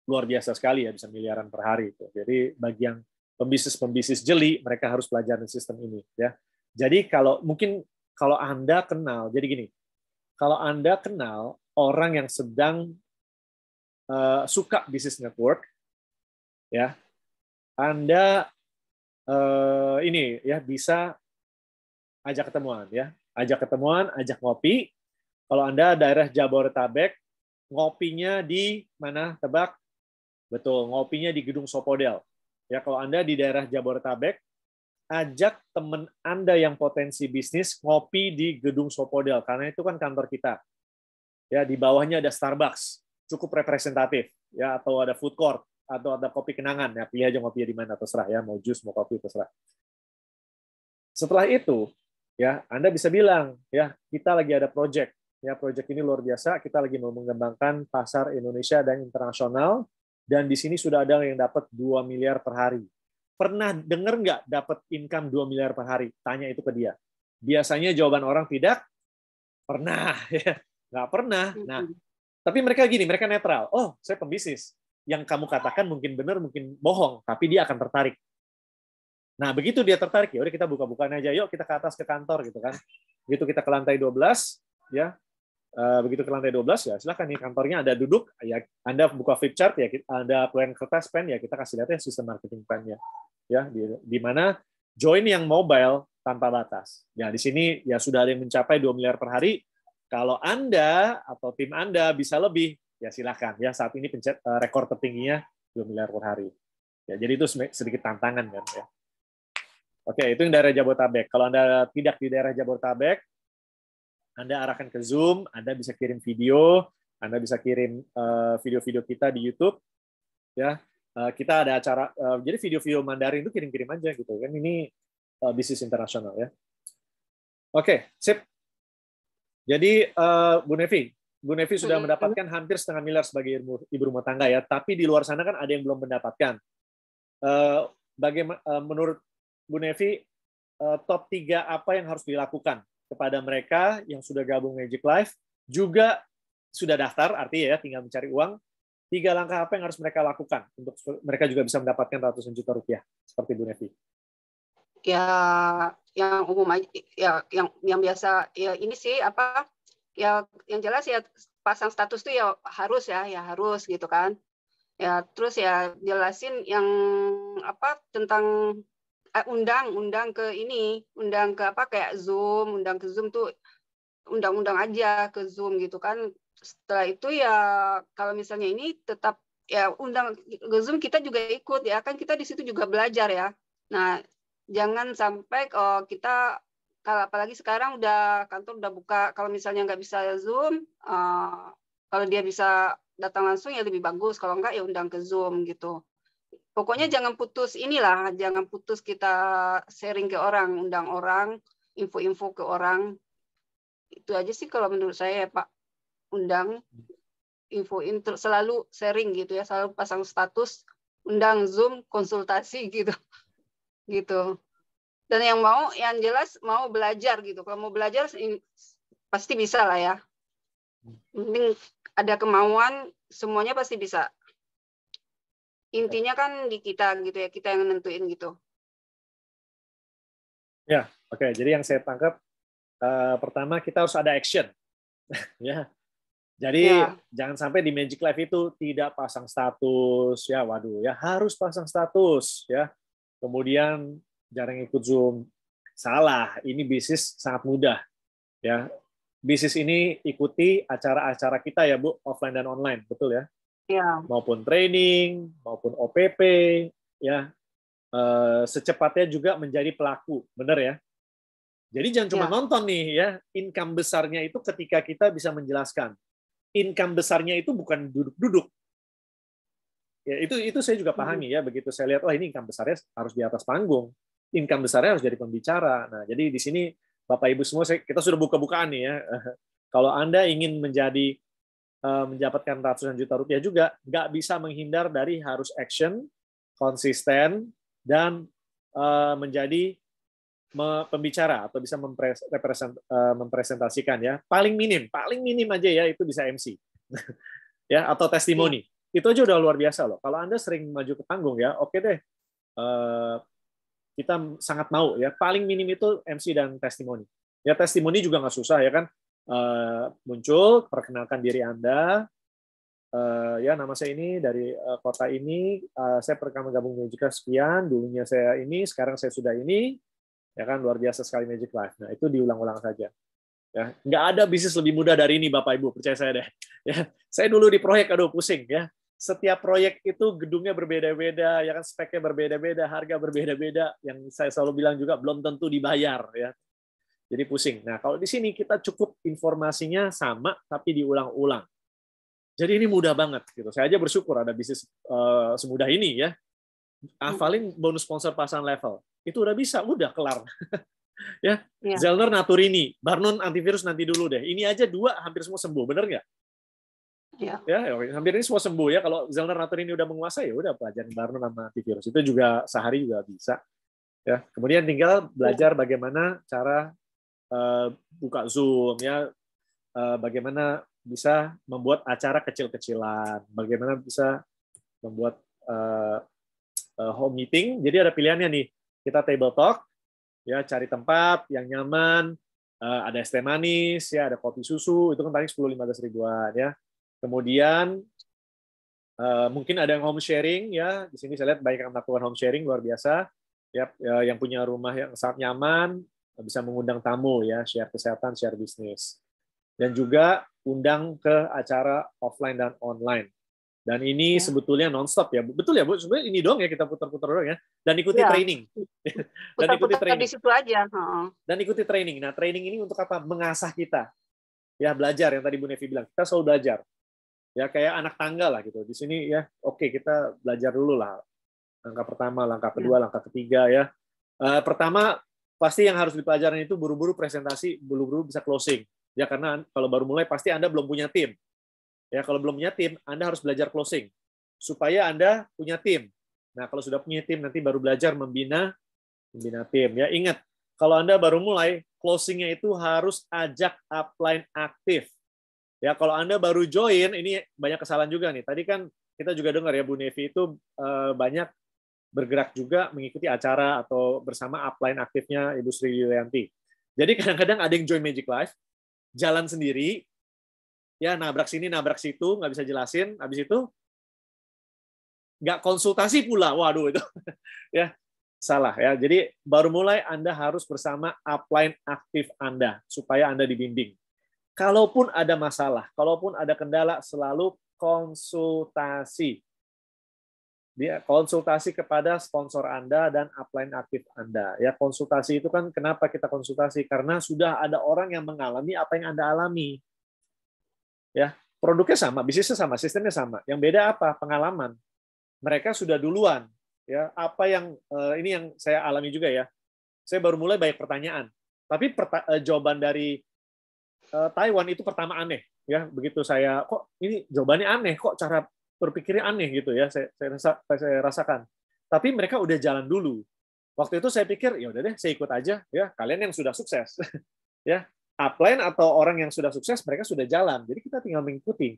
luar biasa sekali ya, bisa miliaran per hari. Jadi bagi yang pembisnis jeli, mereka harus pelajarin sistem ini. Ya. Jadi kalau Anda kenal, jadi gini, kalau Anda kenal orang yang sedang suka bisnis network, ya, Anda ini ya bisa ajak ketemuan ya, ajak ngopi. Kalau Anda daerah Jabodetabek, ngopinya di mana? Tebak? Betul, ngopinya di Gedung Sopodel. Ya, kalau Anda di daerah Jabodetabek, ajak teman Anda yang potensi bisnis ngopi di Gedung Sopodel karena itu kan kantor kita. Ya, di bawahnya ada Starbucks, cukup representatif ya, atau ada food court, atau ada kopi kenangan, ya pilih aja ngopinya di mana, terserah ya, mau jus, mau kopi, terserah. Setelah itu, ya Anda bisa bilang, ya kita lagi ada project, ya project ini luar biasa, kita lagi mau mengembangkan pasar Indonesia dan internasional, dan di sini sudah ada yang dapat 2 miliar per hari. Pernah dengar nggak dapat income 2 miliar per hari? Tanya itu ke dia. Biasanya jawaban orang tidak pernah, ya nggak pernah. Nah, tapi mereka netral. Oh, saya pembisnis. Yang kamu katakan mungkin benar, mungkin bohong, tapi dia akan tertarik. Nah, begitu dia tertarik, ya udah kita buka-bukaan aja, yuk kita ke atas ke kantor gitu kan. Begitu kita ke lantai 12, ya. Begitu ke lantai 12 ya, silakan nih kantornya ada duduk, ya Anda buka flip chart ya, ada plan kertas pen ya, kita kasih lihat ya sistem marketing plan-nya. Ya, di mana join yang mobile tanpa batas. Ya, di sini ya sudah ada yang mencapai 2 miliar per hari. Kalau Anda atau tim Anda bisa lebih, ya silakan. Ya saat ini pencet rekor tertingginya 2 miliar per hari. Ya, jadi itu sedikit tantangan kan ya. Oke, itu yang daerah Jabodetabek. Kalau Anda tidak di daerah Jabodetabek, Anda arahkan ke Zoom, Anda bisa kirim video, Anda bisa kirim video-video kita di YouTube. Ya, kita ada acara, jadi video-video Mandarin itu kirim-kirim aja gitu kan. Ini bisnis internasional ya. Oke, sip. Jadi Bu Nevi, Bu Nevi sudah mendapatkan hampir 500 miliar sebagai ibu rumah tangga ya, tapi di luar sana kan ada yang belum mendapatkan. Bagaimana menurut Bu Nevi, top 3 apa yang harus dilakukan kepada mereka yang sudah gabung Magic Life, juga sudah daftar, artinya ya tinggal mencari uang, 3 langkah apa yang harus mereka lakukan untuk mereka juga bisa mendapatkan ratusan juta rupiah seperti Bu Nevi? Ya, yang umum aja, ya yang biasa ya ini sih apa? Ya yang jelas ya pasang status tuh ya harus gitu kan. Ya terus ya jelasin yang apa tentang undang ke apa kayak Zoom, undang ke Zoom tuh undang-undang aja ke Zoom gitu kan. Setelah itu ya kalau misalnya ini tetap ya undang ke Zoom kita juga ikut ya kan, kita di situ juga belajar ya. Nah, jangan sampai kita kalau apalagi sekarang kantor udah buka, kalau misalnya nggak bisa Zoom, kalau dia bisa datang langsung ya lebih bagus, kalau nggak ya undang ke Zoom gitu. Pokoknya jangan putus kita sharing ke orang, undang orang, info-info ke orang. Itu aja sih kalau menurut saya ya Pak, undang, infoin, selalu sharing gitu ya, selalu pasang status, undang Zoom, konsultasi gitu. Dan yang jelas mau belajar gitu. Kalau mau belajar pasti bisa lah ya. Penting ada kemauan, semuanya pasti bisa. Intinya kan di kita gitu ya, kita yang nentuin gitu. Ya, oke. Jadi yang saya tangkap pertama kita harus ada action. Ya. Jadi jangan sampai di Magic Life itu tidak pasang status ya, waduh ya harus pasang status ya. Kemudian jarang ikut Zoom. Salah, ini bisnis sangat mudah. Ya. Bisnis ini ikuti acara-acara kita ya, Bu, offline dan online, betul ya? Ya. Maupun training, maupun OPP, ya. Secepatnya juga menjadi pelaku, benar ya? Jadi jangan cuma nonton nih ya, income besarnya itu ketika kita bisa menjelaskan. Income besarnya itu bukan duduk-duduk. Ya, itu saya juga pahami ya, begitu saya lihat, oh ini income besarnya harus di atas panggung. Income besarnya harus jadi pembicara. Nah, jadi di sini Bapak Ibu semua, kita sudah buka-bukaan nih ya. Kalau Anda ingin mendapatkan ratusan juta rupiah juga, nggak bisa menghindar dari harus action, konsisten, dan menjadi pembicara atau bisa mempresentasikan ya. Paling minim aja ya itu bisa MC. Ya, atau testimoni. Itu aja udah luar biasa loh. Kalau Anda sering maju ke panggung ya, oke deh. Kita sangat mau ya, paling minim itu MC dan testimoni. Ya testimoni juga nggak susah ya kan, muncul, perkenalkan diri Anda, ya nama saya ini dari kota ini, saya pertama gabung Magic Life sekian, dulunya saya ini, sekarang saya sudah ini, ya kan luar biasa sekali Magic Life. Nah itu diulang-ulang saja. Ya nggak ada bisnis lebih mudah dari ini Bapak Ibu, percaya saya deh. Ya saya dulu di proyek, aduh pusing ya. Setiap proyek itu gedungnya berbeda-beda, ya kan speknya berbeda-beda, harga berbeda-beda. Yang saya selalu bilang juga belum tentu dibayar, ya. Jadi pusing. Nah kalau di sini kita cukup informasinya sama, tapi diulang-ulang. Jadi ini mudah banget, gitu. Saya aja bersyukur ada bisnis semudah ini, ya. Hafalin bonus sponsor pasang level, itu udah bisa, udah kelar. Ya, Zellner Naturini, Barnon antivirus nanti dulu deh. Ini aja 2 hampir semua sembuh, bener nggak? Ya, hampir ini semua sembuh ya. Kalau Zellner Naturini udah menguasai, ya udah pelajarin Barnon sama antivirus. Itu juga sehari juga bisa. Ya, kemudian tinggal belajar bagaimana cara buka Zoom ya, bagaimana bisa membuat acara kecil-kecilan, bagaimana bisa membuat home meeting. Jadi ada pilihannya nih. Kita table talk, ya cari tempat yang nyaman, ada es teh manis, ya ada kopi susu, itu kan paling 10-15 ribuan ya. Kemudian mungkin ada yang home sharing ya. Di sini saya lihat banyak yang melakukan home sharing luar biasa. Ya, yang punya rumah yang sangat nyaman bisa mengundang tamu ya, share kesehatan, share bisnis. Dan juga undang ke acara offline dan online. Dan ini sebetulnya nonstop ya. Betul ya, Bu? Sebenarnya ini doang ya kita putar-putar doang ya. Dan ikuti training. Dan ikuti training. Di situ aja. Dan ikuti training. Nah, training ini untuk apa? Mengasah kita. Ya, belajar yang tadi Bu Nevi bilang. Kita selalu belajar. Ya kayak anak tangga lah gitu. Di sini ya, oke kita belajar dulu lah. Langkah pertama, langkah kedua, langkah ketiga ya. Pertama pasti yang harus dipelajarin itu buru-buru presentasi, buru-buru bisa closing. Ya, karena kalau baru mulai pasti Anda belum punya tim. Ya, kalau belum punya tim, Anda harus belajar closing supaya Anda punya tim. Nah, kalau sudah punya tim nanti baru belajar membina tim. Ya, ingat, kalau Anda baru mulai, closing-nya itu harus ajak upline aktif. Ya, kalau Anda baru join, ini banyak kesalahan juga nih. Tadi kan kita juga dengar ya, Bu Nevi itu banyak bergerak juga mengikuti acara atau bersama upline aktifnya Ibu Sri Yulianti. Jadi kadang-kadang ada yang join Magic Life, jalan sendiri, ya nabrak sini, nabrak situ, nggak bisa jelasin, habis itu nggak konsultasi pula. Waduh, itu ya salah ya. Jadi baru mulai Anda harus bersama upline aktif Anda supaya Anda dibimbing. Kalaupun ada masalah, kalaupun ada kendala, selalu konsultasi. Dia konsultasi kepada sponsor Anda dan upline aktif Anda. Ya, konsultasi itu kan kenapa kita konsultasi? Karena sudah ada orang yang mengalami apa yang Anda alami. Ya, produknya sama, bisnisnya sama, sistemnya sama. Yang beda apa? Pengalaman. Mereka sudah duluan. Ya, apa yang ini yang saya alami juga ya. Saya baru mulai banyak pertanyaan. Tapi jawaban dari Taiwan itu pertama aneh, ya begitu saya kok ini jawabannya aneh, kok cara berpikirnya aneh gitu ya, saya rasakan. Tapi mereka udah jalan dulu. Waktu itu saya pikir ya udah deh, saya ikut aja ya, kalian yang sudah sukses, ya upline atau orang yang sudah sukses mereka sudah jalan, jadi kita tinggal mengikuti.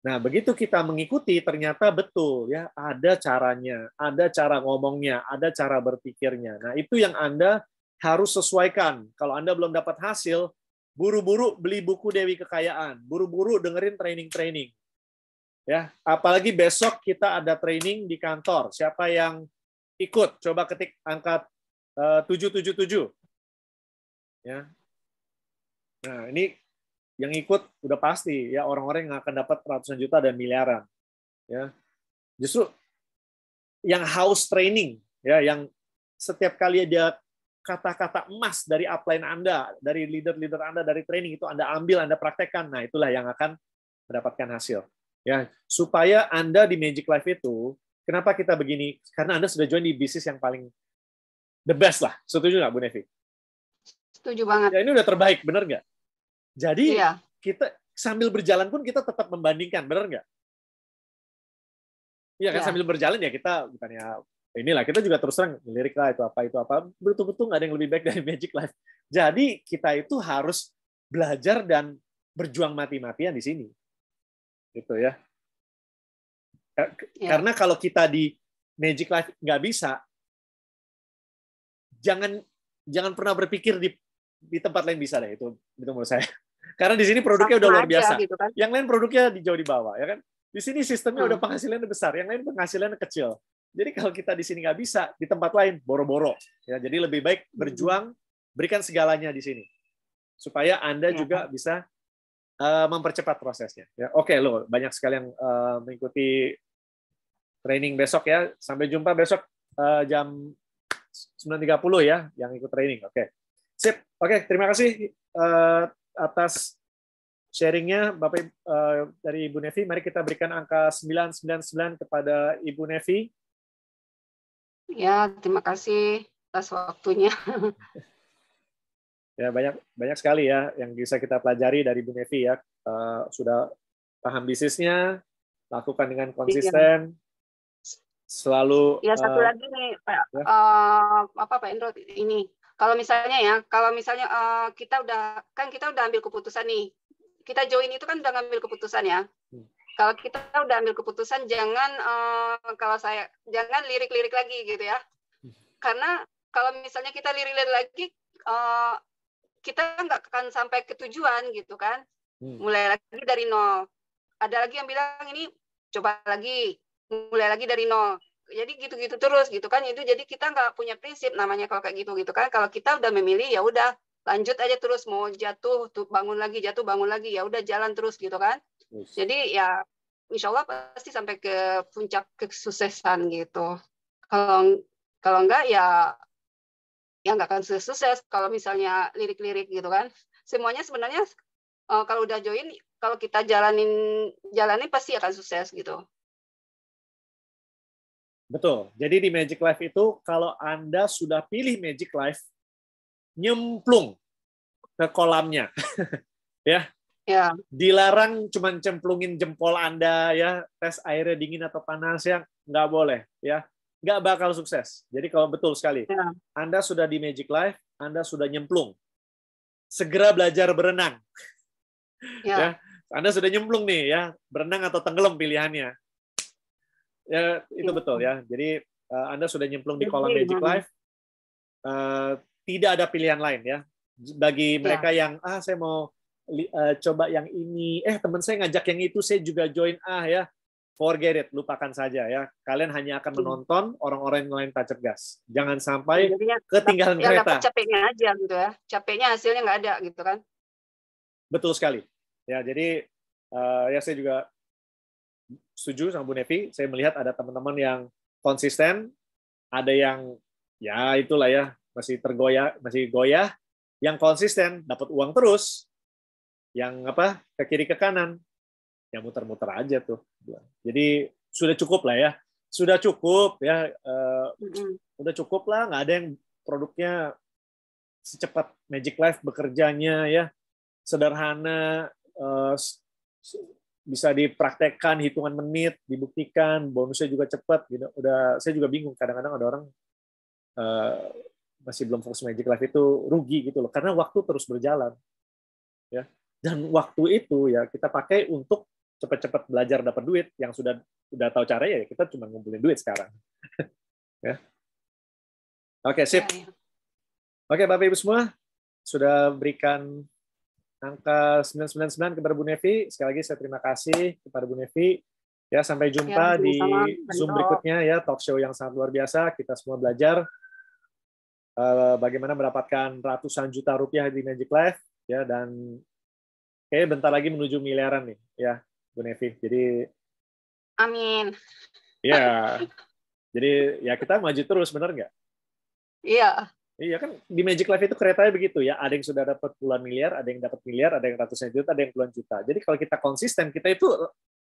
Nah begitu kita mengikuti ternyata betul ya ada caranya, ada cara ngomongnya, ada cara berpikirnya. Nah itu yang Anda harus sesuaikan. Kalau Anda belum dapat hasil, buru-buru beli buku Dewi Kekayaan, buru-buru dengerin training-training. Ya, apalagi besok kita ada training di kantor. Siapa yang ikut? Coba ketik angka 777. Ya. Nah, ini yang ikut udah pasti ya orang-orang yang akan dapat ratusan juta dan miliaran. Ya. Justru yang house training ya, yang setiap kali dia kata-kata emas dari upline Anda, dari leader-leader Anda, dari training itu Anda ambil, Anda praktekkan. Nah, itulah yang akan mendapatkan hasil. Ya, supaya Anda di Magic Life itu, kenapa kita begini? Karena Anda sudah join di bisnis yang paling the best lah. Setuju nggak, Bu Nevi? Setuju banget. Ya, ini udah terbaik, benar nggak? Jadi, iya. Kita sambil berjalan pun kita tetap membandingkan, benar nggak? Iya kan, sambil berjalan ya kita bukannya inilah, kita juga terus terang lirik lah itu apa, betul-betul nggak ada yang lebih baik dari Magic Life. Jadi kita itu harus belajar dan berjuang mati-matian di sini, gitu ya. Karena kalau kita di Magic Life nggak bisa, jangan pernah berpikir di tempat lain bisa deh, itu menurut saya. Karena di sini produknya udah luar biasa, gitu kan? Yang lain produknya jauh di bawah, ya kan? Di sini sistemnya udah penghasilannya besar, yang lain penghasilannya kecil. Jadi kalau kita di sini nggak bisa, di tempat lain boro-boro. Ya, jadi lebih baik berjuang, berikan segalanya di sini, supaya Anda juga bisa mempercepat prosesnya. Ya, oke, loh, banyak sekali yang mengikuti training besok ya. Sampai jumpa besok jam 9.30 ya, yang ikut training. Oke, sip. Oke, terima kasih atas sharingnya Bapak dari Ibu Nevi. Mari kita berikan angka 999 kepada Ibu Nevi. Ya, terima kasih atas waktunya. Ya, banyak sekali ya yang bisa kita pelajari dari Bu Nevi ya. Sudah paham bisnisnya, lakukan dengan konsisten, selalu. Ya, satu lagi nih, Pak. Ya. Pak Endro, ini kalau misalnya kita udah ambil keputusan nih. Kita join itu kan udah ngambil keputusan ya. Kalau kita udah ambil keputusan, jangan lirik-lirik lagi gitu ya. Karena kalau misalnya kita lirik-lirik lagi, kita nggak akan sampai ke tujuan gitu kan. Mulai lagi dari nol. Ada lagi yang bilang ini coba lagi, mulai lagi dari nol. Jadi gitu-gitu terus gitu kan. Itu jadi kita nggak punya prinsip namanya kalau kayak gitu kan. Kalau kita udah memilih ya udah lanjut aja terus, mau jatuh bangun lagi, jatuh bangun lagi, ya udah jalan terus gitu kan. Jadi ya insya Allah pasti sampai ke puncak kesuksesan gitu. Kalau enggak ya nggak akan sukses. Kalau misalnya lirik-lirik gitu kan, semuanya sebenarnya kalau udah join, kalau kita jalanin pasti akan sukses gitu. Betul. Jadi di Magic Life itu kalau Anda sudah pilih Magic Life, nyemplung ke kolamnya. Ya. Ya. Dilarang cuma cemplungin jempol Anda ya, tes airnya dingin atau panas ya, nggak boleh ya. Nggak bakal sukses. Jadi kalau betul sekali, Ya. Anda sudah di Magic Life, Anda sudah nyemplung. Segera belajar berenang. Ya, Anda sudah nyemplung nih ya, berenang atau tenggelam pilihannya. Ya, itu betul ya. Jadi Anda sudah nyemplung di kolam Magic Life, tidak ada pilihan lain ya. Bagi mereka yang saya mau coba yang ini, teman saya ngajak yang itu, saya juga join ya. Forget it, lupakan saja ya. Kalian hanya akan menonton orang-orang yang lain tak cerdas. Jangan sampai ketinggalan kereta. Dapat capeknya aja gitu ya. Capeknya hasilnya nggak ada gitu kan. Betul sekali. Ya, jadi ya saya juga setuju sama Bu Nevi. Saya melihat ada teman-teman yang konsisten, ada yang ya itulah ya, masih goyah, yang konsisten dapat uang terus. Yang ke kiri ke kanan, ya muter-muter aja tuh. Jadi sudah cukup lah ya, sudah cukup ya, udah cukup lah, nggak ada yang produknya secepat Magic Life bekerjanya ya, sederhana, bisa dipraktekkan hitungan menit, dibuktikan, bonusnya juga cepat. Gitu. Saya juga bingung kadang-kadang ada orang masih belum fokus Magic Life itu rugi gitu loh, karena waktu terus berjalan ya. Dan waktu itu ya kita pakai untuk cepat-cepat belajar dapat duit. Yang sudah tahu caranya ya kita cuma ngumpulin duit sekarang. Ya. Oke, sip. Oke, Bapak Ibu semua sudah berikan angka 999 kepada Bu Nevi. Sekali lagi saya terima kasih kepada Bu Nevi. Ya, sampai jumpa di Zoom berikutnya ya, talk show yang sangat luar biasa. Kita semua belajar bagaimana mendapatkan ratusan juta rupiah di Magic Life ya, dan kayaknya bentar lagi menuju miliaran nih, ya, Bu Nevi. Jadi, amin. Ya, jadi ya kita maju terus, benar nggak? Iya. Iya kan di Magic Life itu keretanya begitu ya. Ada yang sudah dapat puluhan miliar, ada yang dapat miliar, ada yang ratusan juta, ada yang puluhan juta. Jadi kalau kita konsisten, kita itu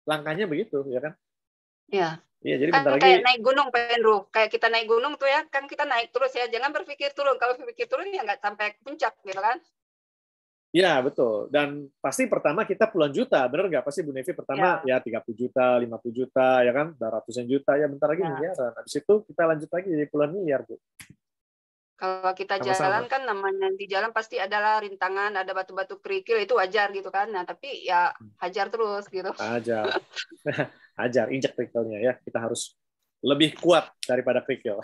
langkahnya begitu, ya kan? Iya. Iya, jadi kan bentar lagi. Kayak naik gunung, Pak Andrew. Kayak kita naik gunung tuh ya, kan kita naik terus ya. Jangan berpikir turun. Kalau berpikir turun ya nggak sampai puncak, gitu kan? Ya, betul. Dan pasti pertama kita puluhan juta, benar nggak? Pasti Bu Nevi pertama ya 30 juta, 50 juta, ya kan? Ratusan juta, ya bentar lagi miliaran. Habis itu kita lanjut lagi jadi puluhan miliar, Bu. Kalau kita jalan kan namanya di jalan pasti adalah rintangan, ada batu-batu kerikil, itu wajar gitu kan. Nah, tapi ya hajar terus gitu. Hajar. Hajar, injak kerikilnya ya. Kita harus lebih kuat daripada kerikil.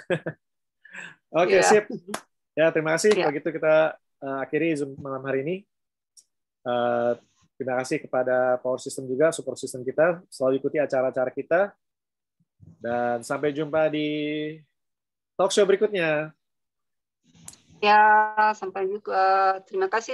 Oke, sip. Ya, terima kasih. Kalau gitu kita akhiri Zoom malam hari ini. Terima kasih kepada Power System juga, support system kita. Selalu ikuti acara-acara kita. Dan sampai jumpa di talk show berikutnya. Ya, sampai juga. Terima kasih.